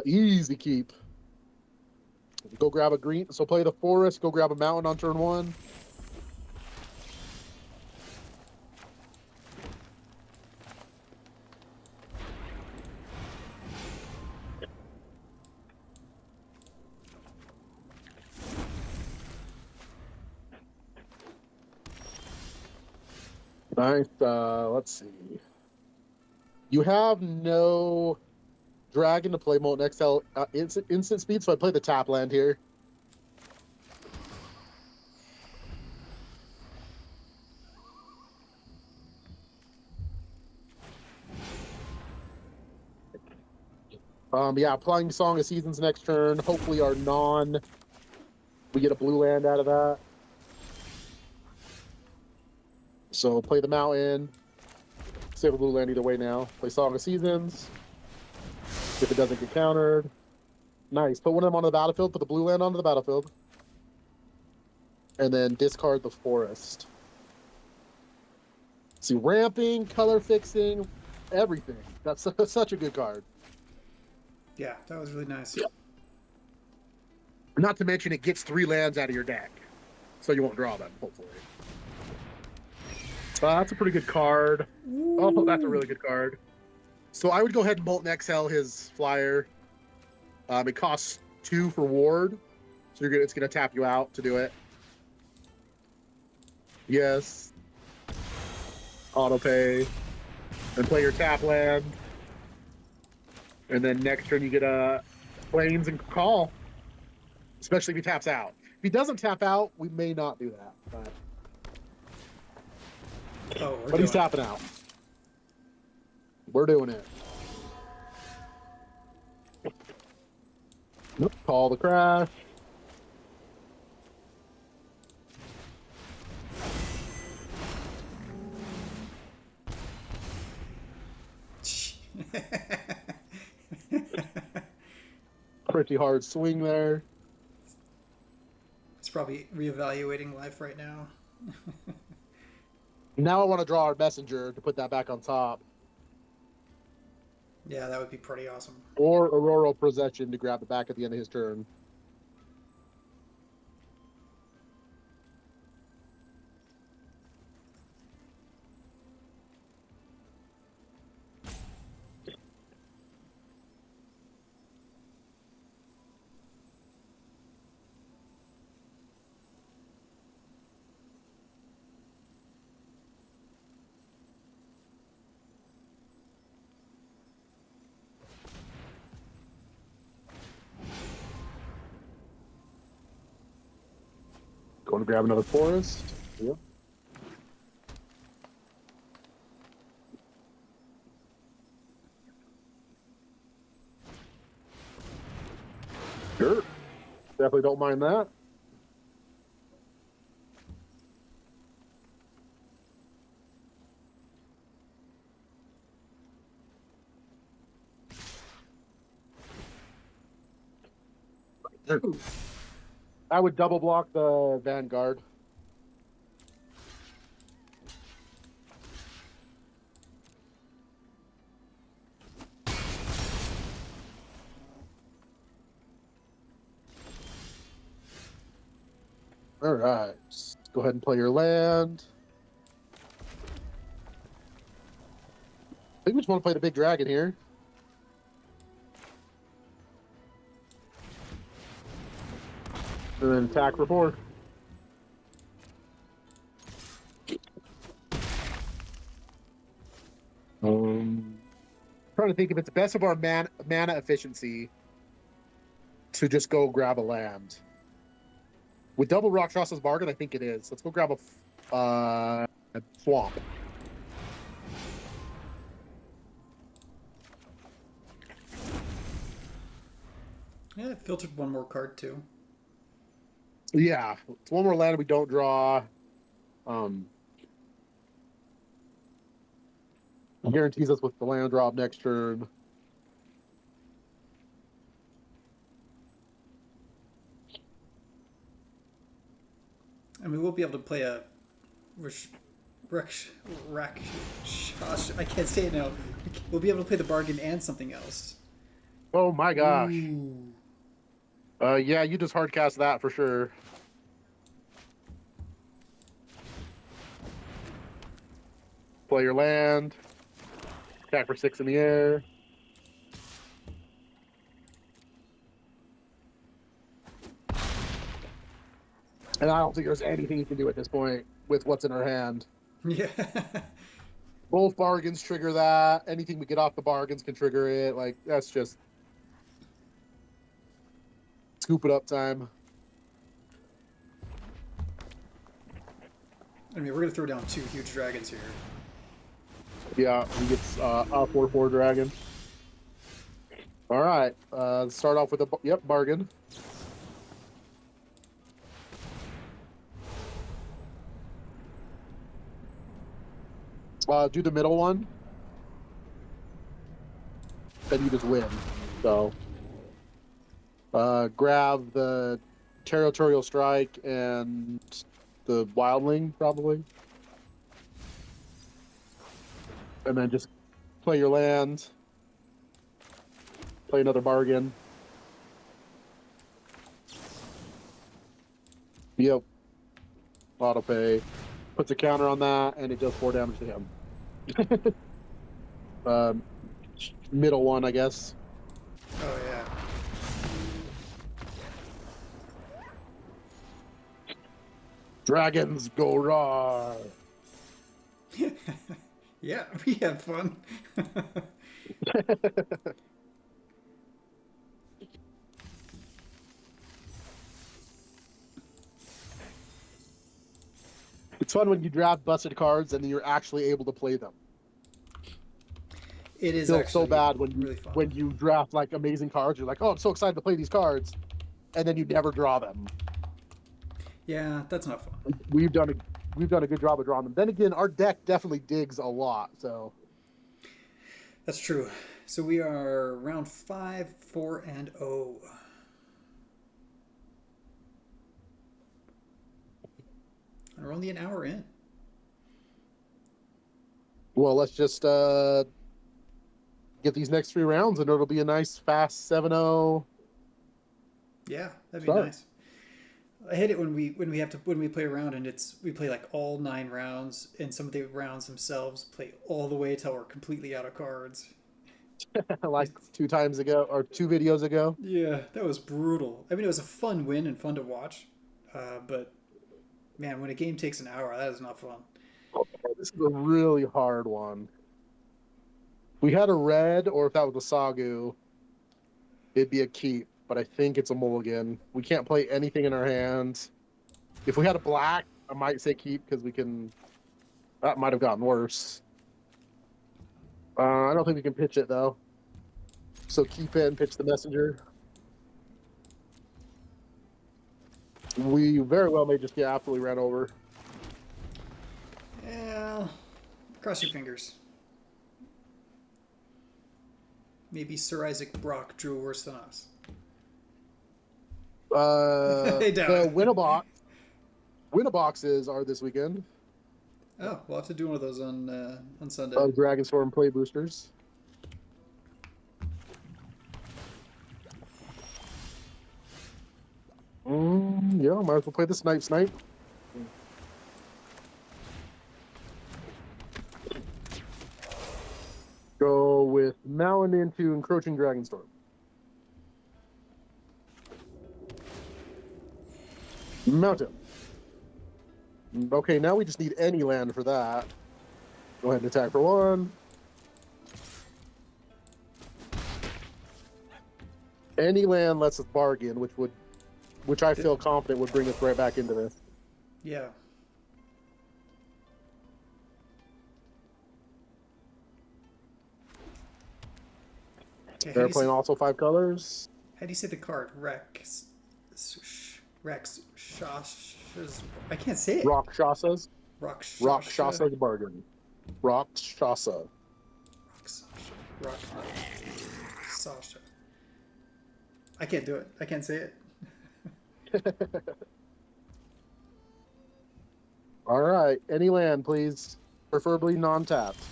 Easy keep. Go grab a green. So play the forest. Go grab a mountain on turn 1. Nice. Let's see. You have no dragon to play Molten Exile instant speed, so I play the tap land here. Yeah, applying Song of Seasons next turn. Hopefully our we get a blue land out of that. So play the mountain. Save a blue land either way now. Play Song of Seasons. If it doesn't get countered. Nice. Put one of them on the battlefield. Put the blue land onto the battlefield. And then discard the forest. See, ramping, color fixing, everything. That's such a good card. Yeah, that was really nice. Yeah. Not to mention it gets 3 lands out of your deck. So you won't draw them, hopefully. That's a pretty good card. Ooh. Oh, that's a really good card. So I would go ahead and Molten Exile his flyer. It costs 2 for ward. So it's gonna tap you out to do it. Yes. Auto pay. And play your tap land. And then next turn you get a Plains and call. Especially if he taps out. If he doesn't tap out, we may not do that. But he's tapping out. We're doing it. Nope. Call the crash. Pretty hard swing there. It's probably reevaluating life right now. Now I want to draw our messenger to put that back on top. Yeah, that would be pretty awesome. Or Aurora Possession to grab it back at the end of his turn. Going to grab another forest. Yep. Sure. Definitely don't mind that. I would double block the Vanguard. All right. Go ahead and play your land. I think we just want to play the big dragon here. And then attack for 4. Trying to think if it's best of our mana efficiency to just go grab a land. With double Rakshas's Bargain, I think it is. Let's go grab a swamp. Yeah, I filtered one more card too. Yeah, it's one more land we don't draw. Guarantees us with the land drop next turn. I mean, we'll be able to play a I can't say it now. We'll be able to play the bargain and something else. Oh my gosh. Ooh. Yeah, you just hardcast that for sure. Play your land. Attack for 6 in the air. And I don't think there's anything you can do at this point with what's in our hand. Yeah. Both bargains trigger that. Anything we get off the bargains can trigger it. Like, that's just scoop it up time. I mean, we're going to throw down 2 huge dragons here. Yeah, he gets a 4/4 dragon. All right. Start off with a bargain. Do the middle one. Then you just win. So grab the territorial strike and the wildling probably. And then just play your land. Play another bargain. Yep. Auto pay. Puts a counter on that, and it does 4 damage to him. Middle one, I guess. Oh, yeah. Dragons go raw. Yeah, we had fun. It's fun when you draft busted cards and then you're actually able to play them. It is Feels actually so bad when you really fun. when you draft like amazing cards. You're like, oh, I'm so excited to play these cards, and then you never draw them. Yeah, that's not fun. We've done a good job of drawing them. Then again, our deck definitely digs a lot. So That's true. So we are round 5, 4, and 0. And we're only an hour in. well, let's just get these next 3 rounds, and it'll be a nice fast 7-0. Yeah, that'd be Start. nice. I hate it when we play around and we play like all 9 rounds, and some of the rounds themselves play all the way till we're completely out of cards. Like 2 times ago or 2 videos ago. Yeah, that was brutal. I mean, it was a fun win and fun to watch, but man, when a game takes an hour, that is not fun. This is a really hard one. We had a red, or if that was a Sagu, it'd be a keep. But I think it's a mulligan. We can't play anything in our hands. If we had a black, I might say keep because we can. That might have gotten worse. I don't think we can pitch it though. So keep it and pitch the messenger. We very well may just get absolutely ran over. Yeah, cross your fingers. Maybe Sir Isaac Brock drew worse than us. Hey, The Down. Winnaboxes are this weekend. Oh, we'll have to do one of those on Sunday. Dragonstorm play boosters. Yeah, might as well play the snipe. Go with Malin into Encroaching Dragonstorm. Mount him. Okay, now we just need any land for that. Go ahead and attack for 1. Any land lets us bargain, which I feel confident would bring us right back into this. Yeah. Okay, They're playing also 5 colors. How do you say the card? Rex. Shasha's. I can't say it. Rakshasas. Rakshasa. Rakshasa's bargain. Rakshasa. Sasha. I can't do it. I can't say it. All right. Any land, please. Preferably non-tapped.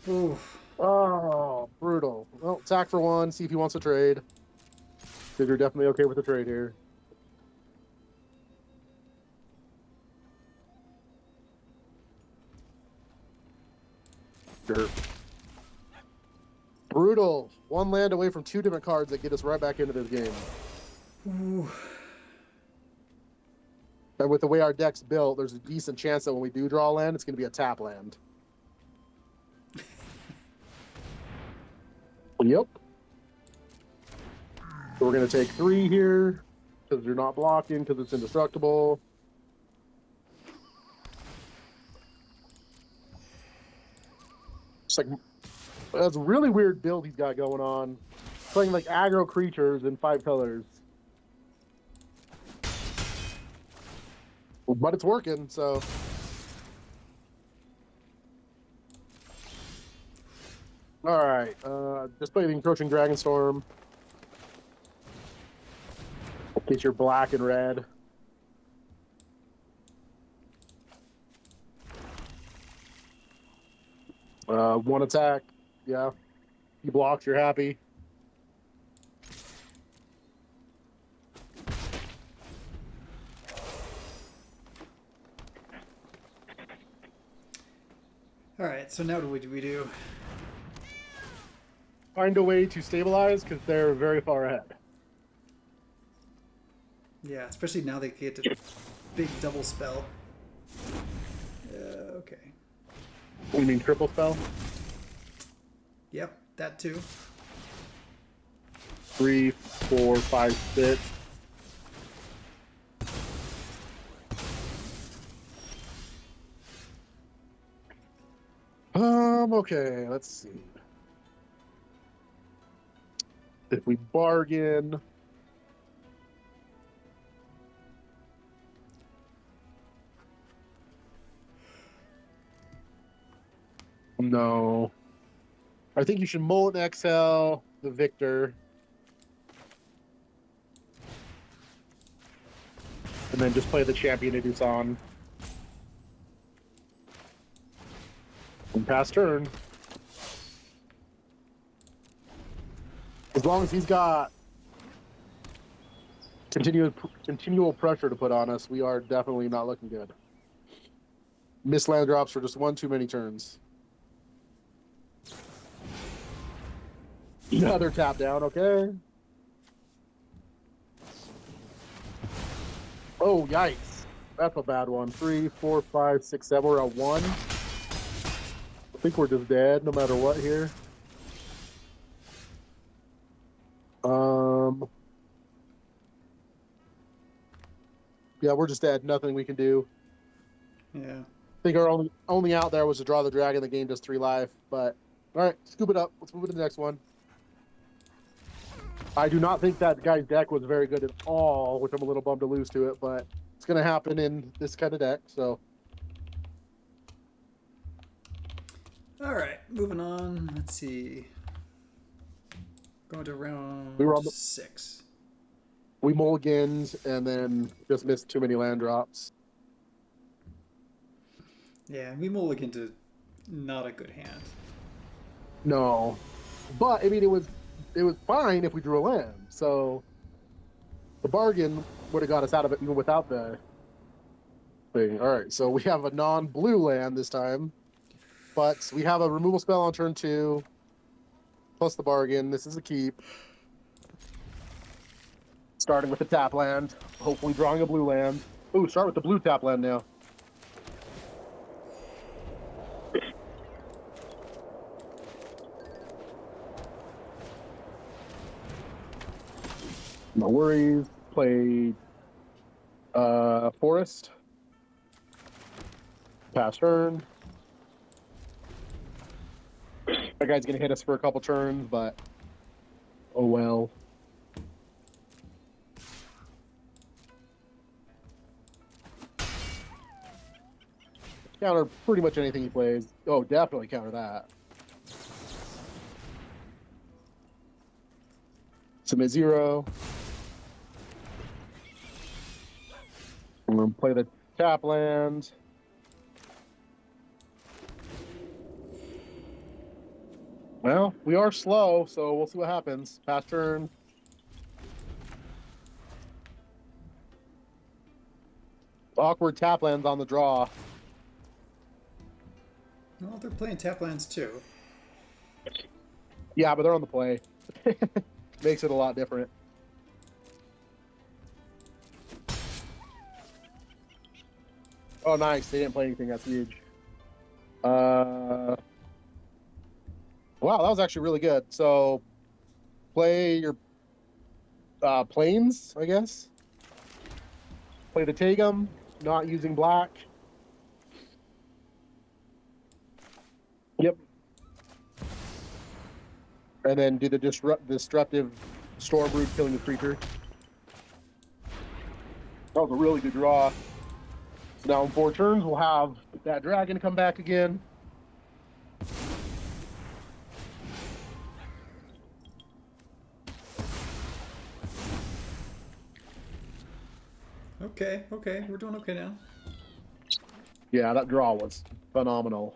Oof. Oh, brutal. Well, attack for 1. See if he wants to trade. Because you're definitely okay with the trade here. Sure. Brutal. 1 land away from 2 different cards that get us right back into this game. Ooh. And with the way our deck's built, there's a decent chance that when we do draw a land, it's going to be a tap land. Yep. So we're going to take 3 here because you're not blocking because it's indestructible. It's like that's a really weird build he's got going on. Playing like aggro creatures in 5 colors. But it's working, so. All right. Just play the Encroaching Dragonstorm. In case you're black and red. One attack. Yeah. He blocks, you're happy. All right, so now what do we do? Find a way to stabilize because they're very far ahead. Yeah, especially now they get to big double spell. Okay. You mean triple spell? Yep, that too. 3, 4, 5, 6. Okay, let's see. If we bargain. No. I think you should Molten Exhale the victor. And then just play the champion Idusan. And pass turn. As long as he's got continual pressure to put on us, we are definitely not looking good. Miss land drops for just 1 too many turns. Another tap down, okay. Oh, yikes. That's a bad one. 3, 4, 5, 6, 7. We're at 1. I think we're just dead no matter what here. Yeah, we're just dead. Nothing we can do. Yeah. I think our only out there was to draw the dragon. The game does 3 life. But all right, scoop it up. Let's move to the next one. I do not think that guy's deck was very good at all, which I'm a little bummed to lose to it, but it's going to happen in this kind of deck. So, All right, moving on. Let's see. Going to we were round on the, 6. we mulliganed and then just missed too many land drops. Yeah, we mulliganed to not a good hand. No, but I mean it was fine if we drew a land. So the bargain would have got us out of it even without the thing. All right, so we have a non-blue land this time, but we have a removal spell on turn 2 plus the bargain. This is a keep. Starting with the tap land, hopefully drawing a blue land. Ooh, start with the blue tap land now. No worries. Played Forest. Pass turn. That guy's gonna hit us for a couple turns, but oh well. Counter pretty much anything he plays. Oh, definitely counter that. Submit 0. I'm gonna play the tap land. Well, we are slow, so we'll see what happens. Pass turn. Awkward tap lands on the draw. Well, they're playing tap lands too. Yeah, but they're on the play. Makes it a lot different. Oh, nice. They didn't play anything. That's huge. Wow, that was actually really good. So, play your planes, I guess. Play the Tagum, not using black. Yep. And then do the destructive Stormbrood killing the creature. That was a really good draw. So now in 4 turns, we'll have that dragon come back again. Okay, we're doing okay now. Yeah, that draw was phenomenal.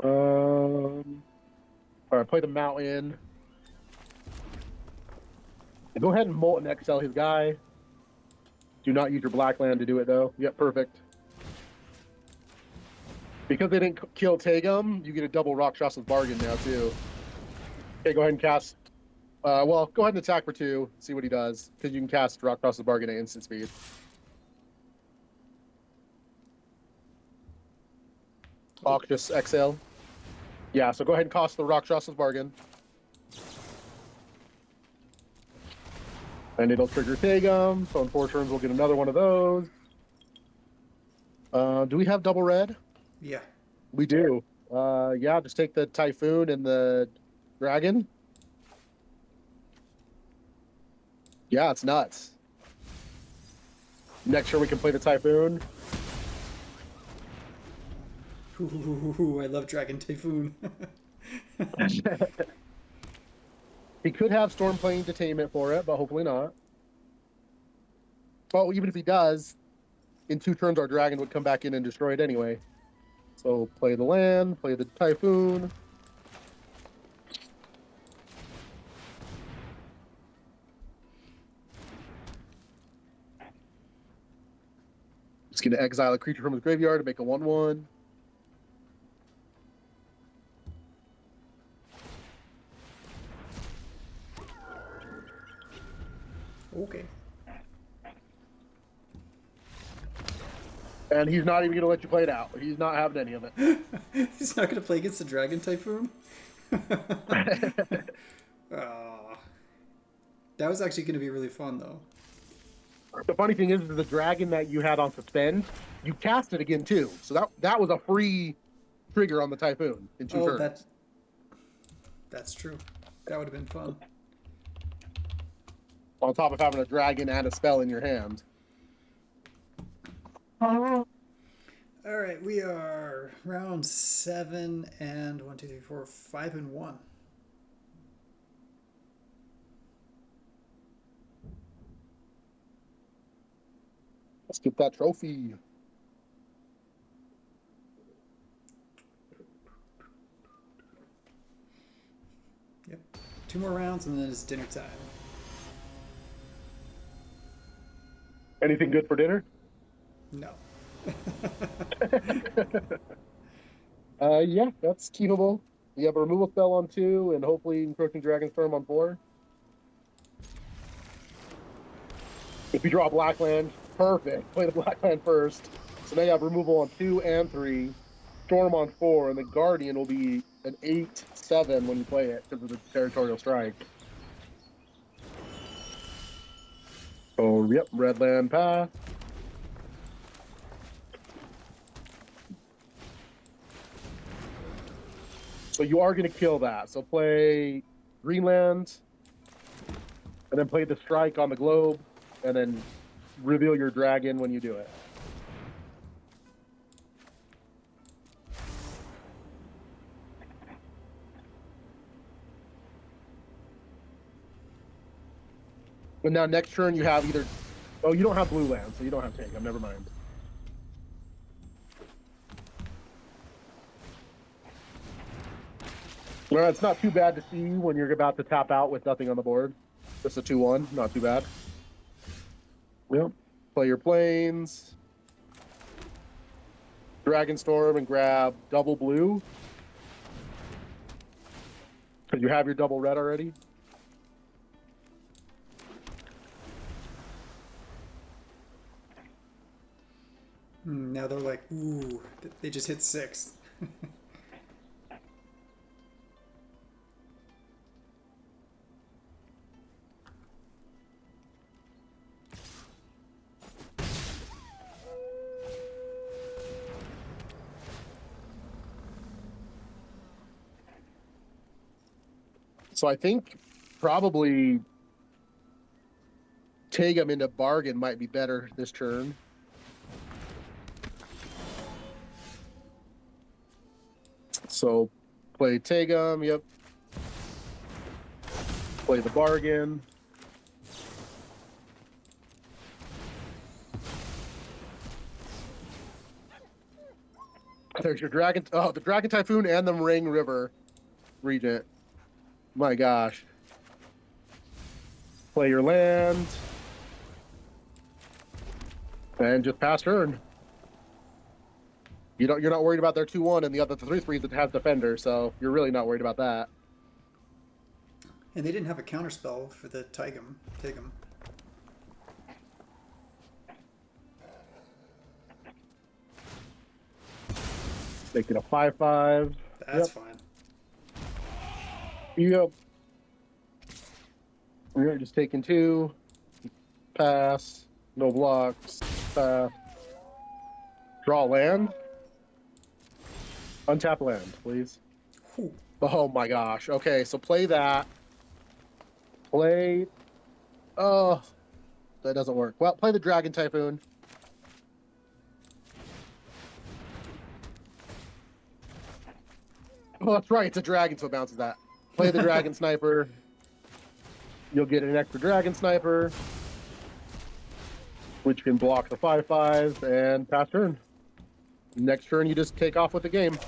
All right, play the mountain. Go ahead and molt and XL his guy. Do not use your black land to do it, though. Yep, perfect. Because they didn't kill Tagum, you get a double Rakshas's Bargain now, too. Okay, go ahead and cast... well, go ahead and attack for 2. See what he does. Because you can cast Rakshas's Bargain at instant speed. Just XL. Yeah, so go ahead and cost the Rakshas's Bargain. And it'll trigger Tagum, so in 4 turns we'll get another one of those. Do we have double red? Yeah. We do. Yeah, just take the Typhoon and the Dragon. Yeah, it's nuts. Next turn we can play the Typhoon. Ooh, I love Dragon Typhoon. He could have Stormplane Detainment for it, but hopefully not. Well, even if he does, in 2 turns our dragon would come back in and destroy it anyway. So play the land, play the Typhoon. Just going to exile a creature from his graveyard to make a 1/1. Okay. And he's not even going to let you play it out. He's not having any of it. He's not going to play against the Dragon Typhoon? Ah, that was actually going to be really fun, though. The funny thing is the dragon that you had on suspend, you cast it again too. So that was a free trigger on the typhoon in two Oh, turns. that's true. That would have been fun. On top of having a dragon and a spell in your hand. All right, we are round 7 and 1, 2, 3, 4, 5 and 1. Let's get that trophy. Yep. 2 more rounds and then it's dinner time. Anything good for dinner? No. Yeah, that's keepable. You have a removal spell on 2, and hopefully Encroaching Dragonstorm on 4. If you draw Blackland, perfect. Play the Blackland first. So now you have removal on 2 and 3, Storm on 4, and the Guardian will be an 8/7 when you play it because of the Territorial Strike. Oh, yep, red land pass. So you are going to kill that. So play Greenland, and then play the strike on the globe, and then reveal your dragon when you do it. And now next turn you have either... Oh, you don't have blue land, so you don't have Tagum. Never mind. Well, it's not too bad to see when you're about to tap out with nothing on the board. Just a 2/1, not too bad. Yep. Play your planes. Dragonstorm and grab double blue. Because you have your double red already. Now they're like, ooh, they just hit 6. So I think probably Tagum into bargain might be better this turn. So play Tagum, yep. Play the bargain. There's your dragon. Oh, the Dragon Typhoon and the Ring River Regent. My gosh. Play your land. And just pass turn. You're not worried about their 2/1 and the other 3/3 that have defender, so you're really not worried about that. And they didn't have a counterspell for the Tigum. Tigum. Make it a 5/5. That's fine. Yep. You're just taking 2. Pass. No blocks. Pass. Draw land. Untap land, please. Whew. Oh my gosh. Okay, so play that. Play. Oh, that doesn't work. Well, play the Dragon Typhoon. Oh, that's right. It's a dragon, so it bounces that. Play the Dragon Sniper. You'll get an extra Dragon Sniper, which can block the 5/5 and pass turn. Next turn, you just take off with the game.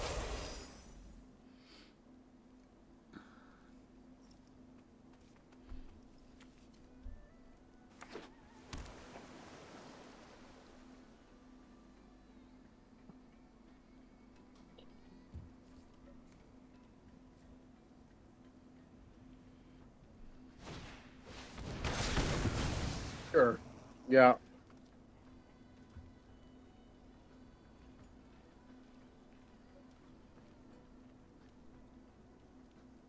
Sure. Yeah.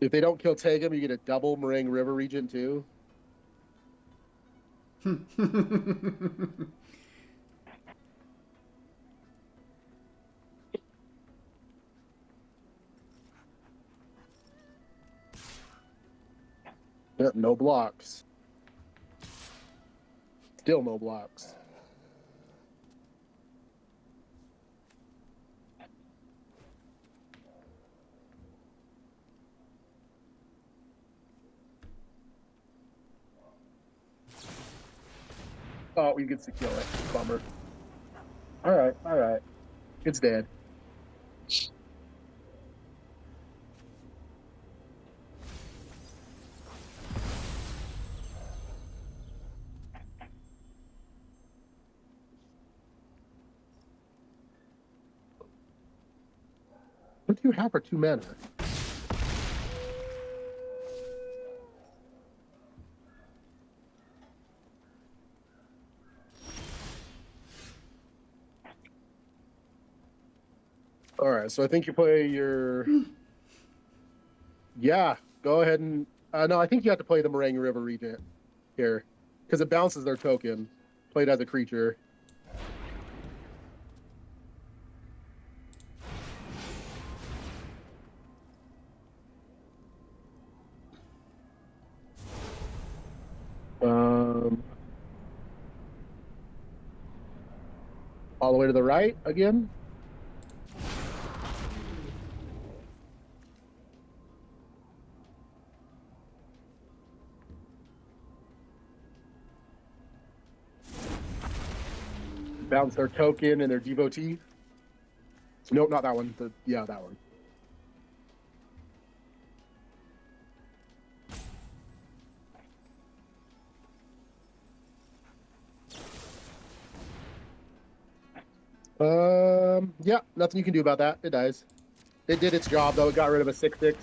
If they don't kill Tagum, you get a double Meringue River Regent too. Yep, no blocks. Still no blocks. Oh, he gets to kill it. Bummer. All right, all right. It's dead. What do you have for 2 mana? All right, so I think you play your. Yeah, go ahead and. No, I think you have to play the Meringue River Regent here because it bounces their token. Played as a creature. All the way to the right again. Bounce their token and their devotee. Nope, not that one. Yeah, that one. Yeah, nothing you can do about that. It dies. It did its job though. It got rid of a 6/6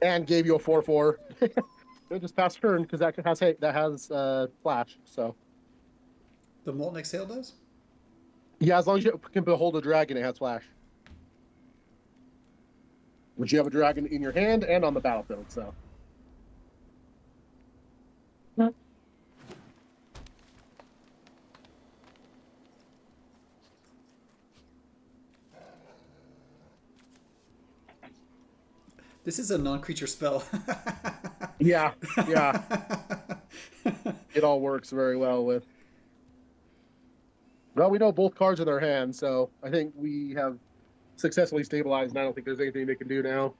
and gave you a 4/4. It just passed turn because that has flash. So The Molten Exhale does? yeah, as long as you can behold a dragon, it has flash. Which you have a dragon in your hand and on the battlefield. So. This is a non-creature spell. Yeah, yeah. It all works very well with. Well, we know both cards in their hand, so I think we have successfully stabilized, and I don't think there's anything they can do now.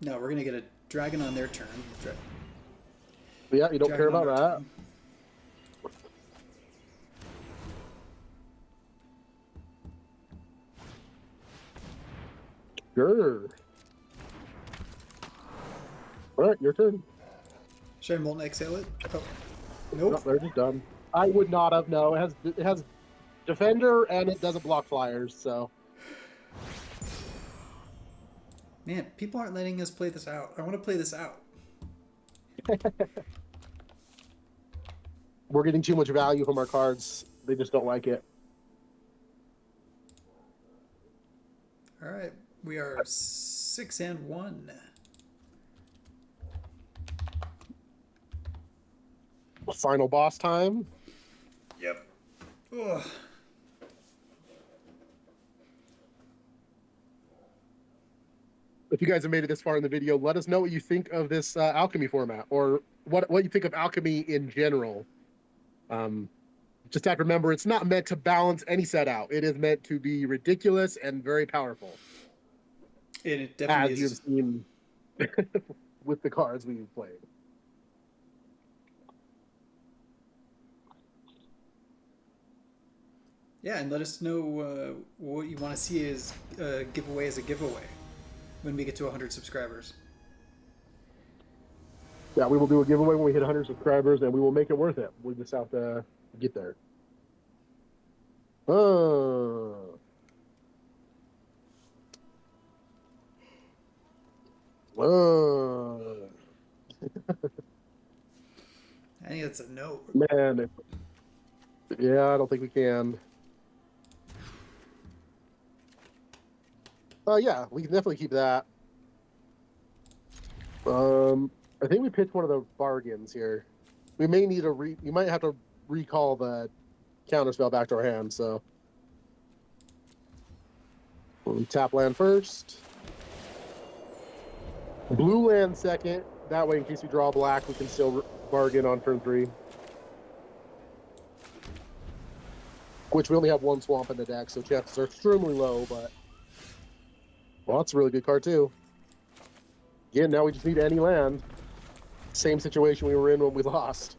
No, we're gonna get a dragon on their turn. But yeah, you don't care about that. Turn. Sure. All right, your turn. Should I Molten Exhale it? Oh. Nope. No, they're just done. I would not have. No, it has defender and it doesn't block flyers. So Man, people aren't letting us play this out. I want to play this out. we're getting too much value from our cards. They just don't like it. All right, we are 6-1. Final boss time. Yep. Ugh. If you guys have made it this far in the video, let us know what you think of this Alchemy format, or what you think of Alchemy in general. Just have to remember, it's not meant to balance any set out. It is meant to be ridiculous and very powerful. And it definitely as you've seen with the cards we've played. Yeah, and let us know what you want to see as a giveaway when we get to 100 subscribers. Yeah, we will do a giveaway when we hit 100 subscribers, and we will make it worth it. We just have to get there. I think that's a no. Man, yeah, I don't think we can. Yeah, we can definitely keep that. I think we pitched one of the bargains here. We may need we might have to recall the counterspell back to our hand, so we'll tap land first. Blue land second. That way, in case we draw black, we can still bargain on turn 3. Which we only have one swamp in the deck, so chances are extremely low, but well, that's a really good card too. Again, now we just need any land. Same situation we were in when we lost.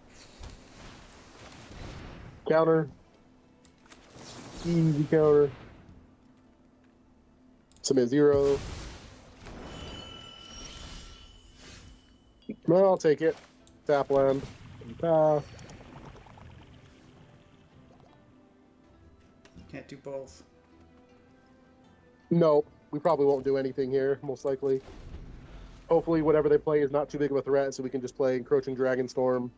Counter. Easy counter. Submit 0. No, I'll take it. Tap land. Pass. Can't do both. No, we probably won't do anything here, most likely. Hopefully, whatever they play is not too big of a threat, so we can just play Encroaching Dragonstorm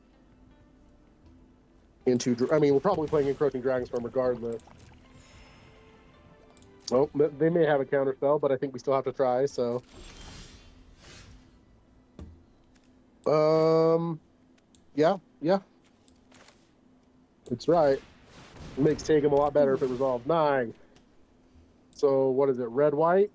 into. I mean, we're probably playing Encroaching Dragonstorm regardless. Oh, they may have a counterspell, but I think we still have to try. So, yeah, it's right. It makes Tagum a lot better if it resolves 9. So what is it? Red, white.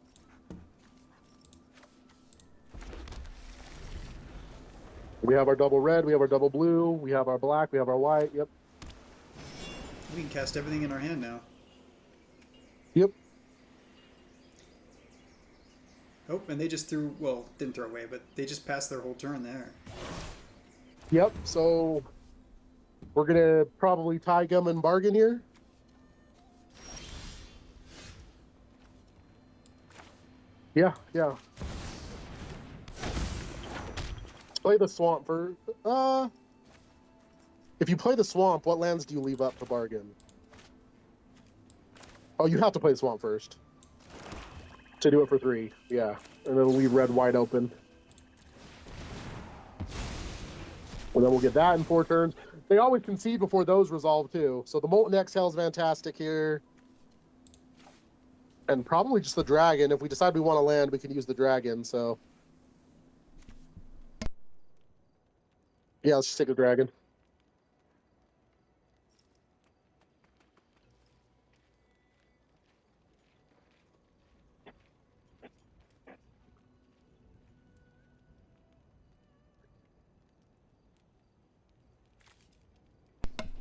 We have our double red, we have our double blue, we have our black, we have our white. Yep. We can cast everything in our hand now. Yep. Oh, and they just threw, well, didn't throw away, but they just passed their whole turn there. Yep. So we're going to probably tie gum and bargain here. Yeah. Let's play the swamp for... If you play the swamp, what lands do you leave up to bargain? Oh, you have to play the swamp first. To do it for 3, yeah. And it'll leave red wide open. And then we'll get that in 4 turns. They always concede before those resolve too. So the Molten Exhale is fantastic here. And probably just the dragon. If we decide we want to land, we can use the dragon, so. Yeah, let's just take the dragon.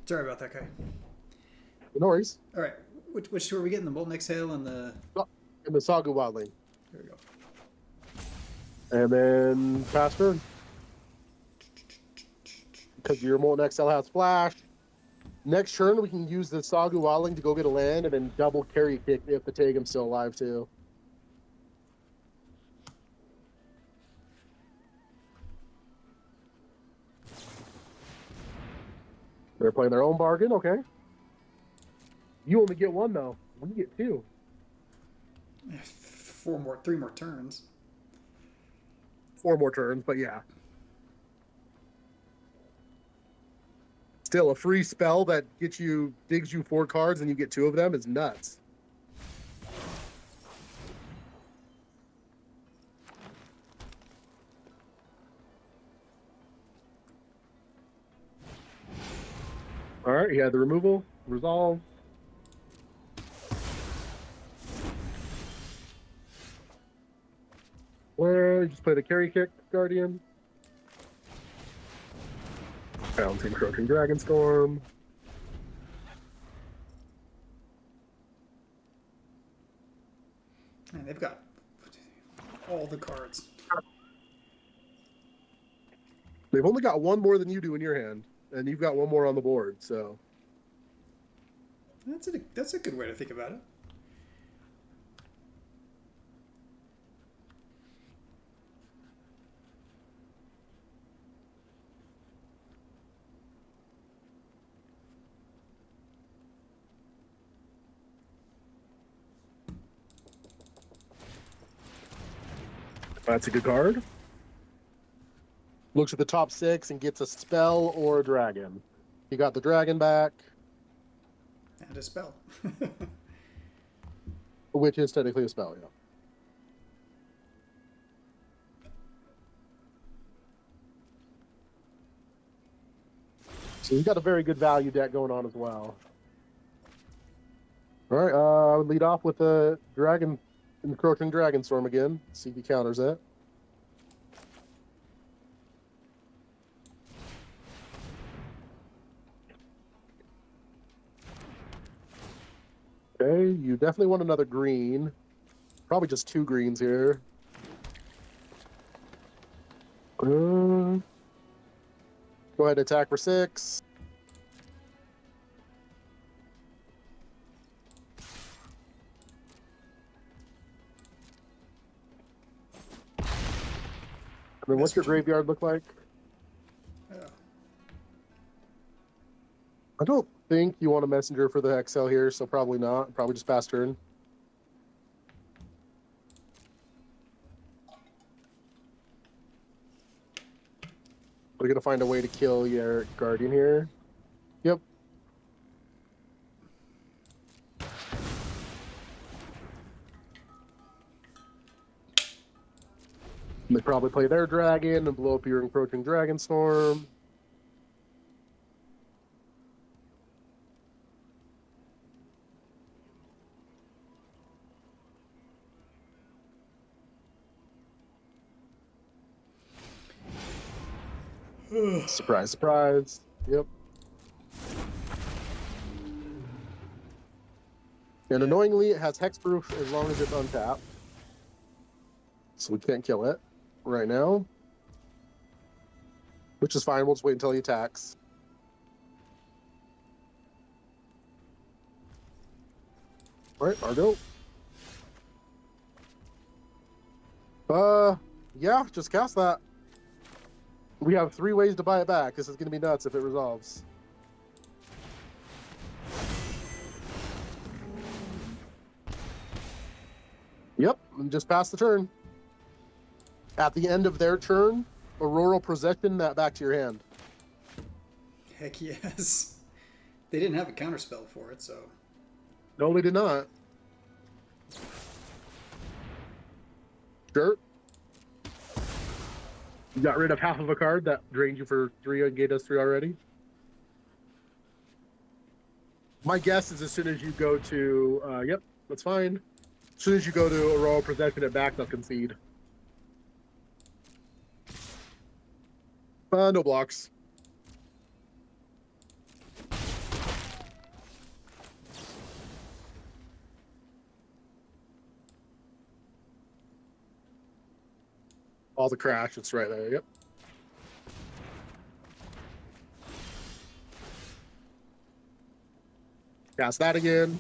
Sorry about that, guy. No worries. All right, which two are we getting? The Molten Exhale and the... And the Sagu Wildling. There we go. And then pass turn. Because your Molten Exhale has Flash. Next turn, we can use the Sagu Wildling to go get a land and then double carry kick if the Tagum's still alive too. They're playing their own bargain, okay. You only get 1 though. We get 2. 3 more turns. 4 more turns, but yeah. Still, a free spell that digs you 4 cards and you get 2 of them is nuts. All right, yeah, the removal, resolve. Well, just play the carry kick, Guardian. Bounce Encroaching Dragonstorm. And they've got all the cards. They've only got 1 more than you do in your hand, and you've got 1 more on the board, so. That's a good way to think about it. That's a good card. Looks at the top 6 and gets a spell or a dragon. You got the dragon back. And a spell. Which is technically a spell, yeah. So he's got a very good value deck going on as well. All right, I would lead off with a encroaching Dragonstorm again. See if he counters it. Okay, you definitely want another green. Probably just 2 greens here. Go ahead and attack for 6. I mean, what's your graveyard look like? I don't think you want a messenger for the Hexel here, so probably not. Probably just pass turn. We're going to find a way to kill your Guardian here. Yep. And they probably play their dragon and blow up your encroaching Dragonstorm. Surprise, surprise. Yep. And annoyingly, it has hexproof as long as it's untapped. So we can't kill it right now. Which is fine. We'll just wait until he attacks. All right, Argo. Yeah, just cast that. We have 3 ways to buy it back. This is going to be nuts if it resolves. Yep, and just pass the turn. At the end of their turn, Auroral Possession that back to your hand. Heck yes. They didn't have a counterspell for it, so... No, they did not. Sure. You got rid of half of a card that drained you for 3 and gave us 3 already. My guess is as soon as you go to... yep, that's fine. As soon as you go to Auroral Possession it back, they'll concede. No blocks. All the crash, it's right there, yep. Cast that again.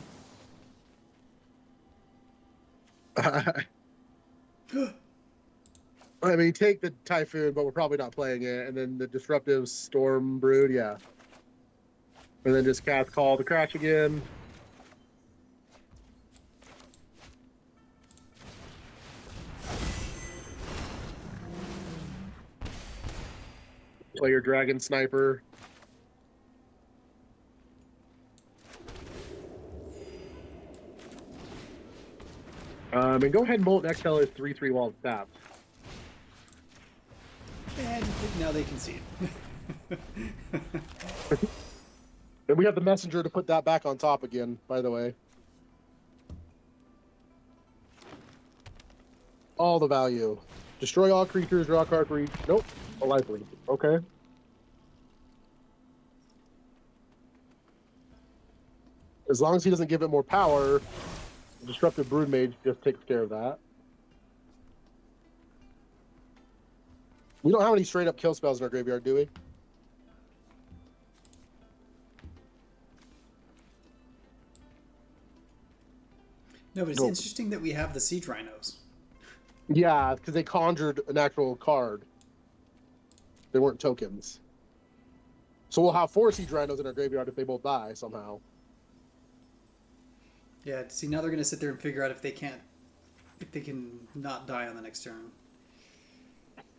I mean, take the Typhoon, but we're probably not playing it. And then the Disruptive Storm Brood, yeah. And then just cast Call to Crash again. Play your Dragon Sniper. And go ahead and Molten Exile is 3/3 while it's tapped. And now they concede. And we have the Messenger to put that back on top again, by the way. All the value. Destroy all creatures, draw a card for each. Nope. A lifelink. Okay. As long as he doesn't give it more power, Disruptive Broodmage just takes care of that. We don't have any straight up kill spells in our graveyard, do we? No, but it's interesting that we have the Siege Rhinos. Yeah, because they conjured an actual card. They weren't tokens. So we'll have 4 Siege Rhinos in our graveyard if they both die somehow. Yeah, see, now they're going to sit there and figure out if they can not die on the next turn.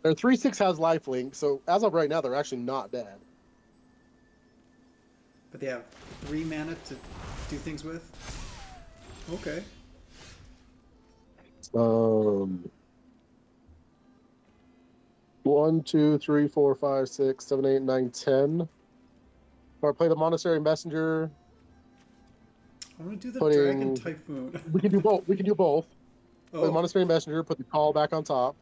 Their 3/6 has lifelink, so as of right now, they're actually not dead. But they have 3 mana to do things with? Okay. 1, 2, 3, 4, 5, 6, 7, 8, 9, 10. Or play the Monastery Messenger. I want to do the Putting- Dragon Typhoon. We can do both. We can do both. Play the Oh, Monastery Messenger, put the call back on top.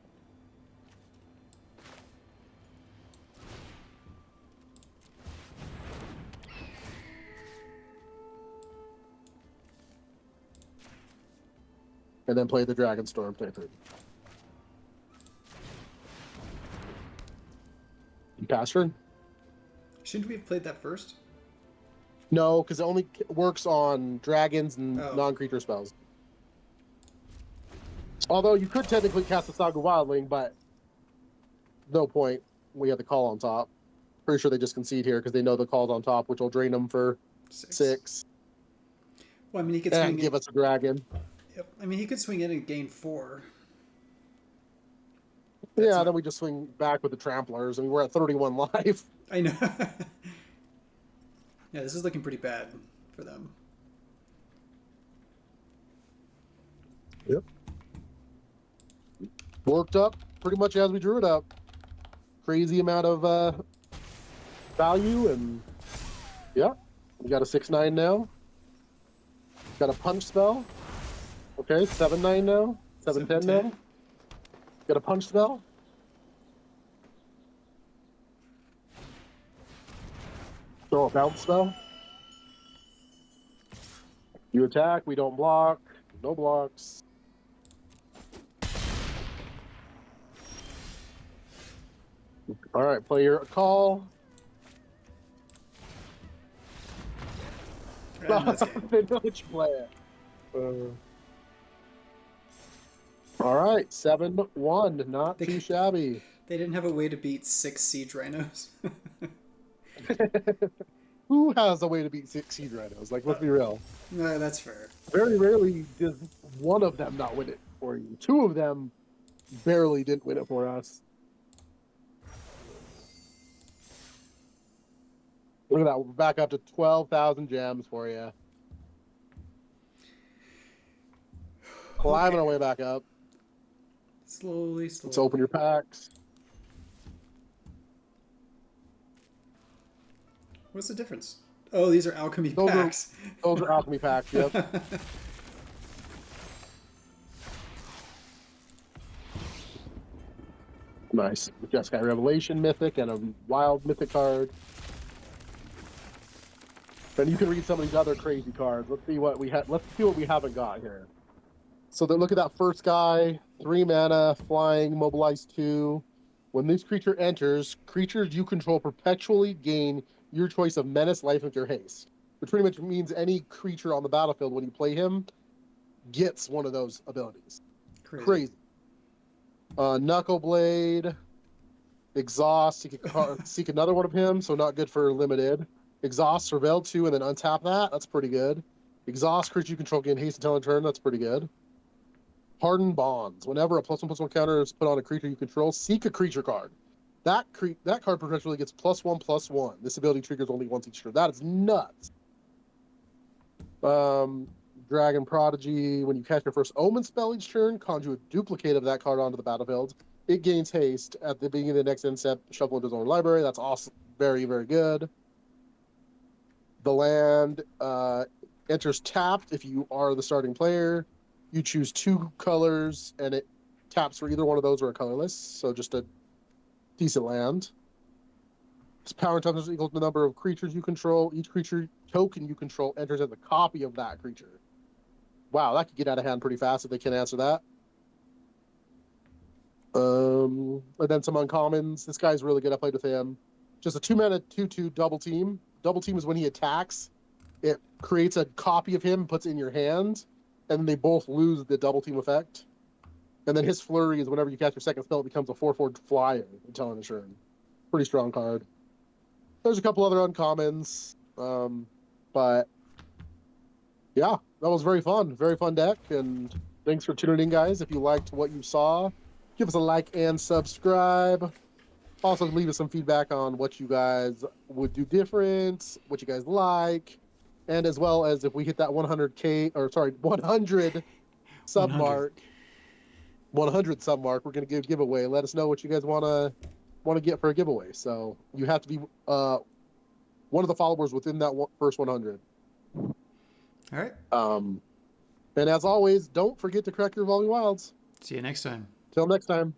And then play the Dragonstorm Typhoon. You pass turn? shouldn't we have played that first? No, because it only works on dragons and Oh. non-creature spells. Although you could technically cast a Saga Wildling, but no point. We have the call on top. Pretty sure they just concede here because they know the call's on top, which will drain them for 6. Well, I mean, he could And swing give in. us a dragon. Yep. I mean, he could swing in and gain 4. Yeah, not- then we just swing back with the Tramplers, and we're at 31 life. I know. Yeah, this is looking pretty bad for them. Yep. Worked up pretty much as we drew it up. Crazy amount of value, and yeah, we got a 6/9 now. Got a punch spell. Okay, 7/9 now. 7/10 now. Got a punch spell. Throw a bounce spell. You attack, we don't block. No blocks. All right, play your call. That's game. They know what you play it. All right, 7/1, not They too can- shabby. They didn't have a way to beat 6 Siege Rhinos. Who has a way to beat 6 Seed Rhinos? Like, let's be real. No, that's fair. Very rarely does one of them not win it for you. 2 of them barely didn't win it for us. Look at that. We're back up to 12,000 gems for you. Climbing our way back up. Slowly. Let's open your packs. What's the difference? Oh, these are alchemy Those are- packs. Those are alchemy packs, yep. Nice. We just got Revelation Mythic and a Wild Mythic card. Then you can read some of these other crazy cards. Let's see what we have. Let's see what we haven't got here. So then look at that first guy. 3 mana, flying, mobilize 2. When this creature enters, creatures you control perpetually gain your choice of menace, life, and your haste. Which pretty much means any creature on the battlefield when you play him gets one of those abilities. Crazy. Knuckle Blade, Exhaust. You can seek another one of him, so not good for limited. Exhaust, Surveil 2, and then untap that. That's pretty good. Exhaust, creature you control gain haste until end turn. That's pretty good. Hardened Bonds. Whenever a +1/+1 counter is put on a creature you control, seek a creature card. That card perpetually gets +1/+1. This ability triggers only once each turn. That is nuts. Dragon Prodigy. When you cast your first Omen spell each turn, conjure a duplicate of that card onto the battlefield. It gains haste. At the beginning of the next end step, shuffle into its own library. That's awesome. Very, very good. The land enters tapped if you are the starting player. You choose 2 colors, and it taps for either one of those or a colorless. So just a decent land. Its power and toughness is equal to the number of creatures you control. Each creature token you control enters as a copy of that creature. Wow, that could get out of hand pretty fast if they can answer that. And then some uncommons. This guy's really good. I played with him. Just a 2-mana 2/2 double team. Double team is when he attacks. It creates a copy of him, puts it in your hand, and then they both lose the double team effect. And then his flurry is whenever you cast your second spell, it becomes a 4/4 flyer until end turn. Pretty strong card. There's a couple other uncommons, but yeah, that was very fun. Very fun deck, and thanks for tuning in, guys. If you liked what you saw, give us a like and subscribe. Also, leave us some feedback on what you guys would do different, what you guys like, and as well as if we hit that 100 sub 100. mark. 100 sub mark, we're gonna give a giveaway. Let us know what you guys want to get for a giveaway. So you have to be one of the followers within that first 100. All right. And as always, don't forget to crack your evolving wilds. See you next time. Till next time.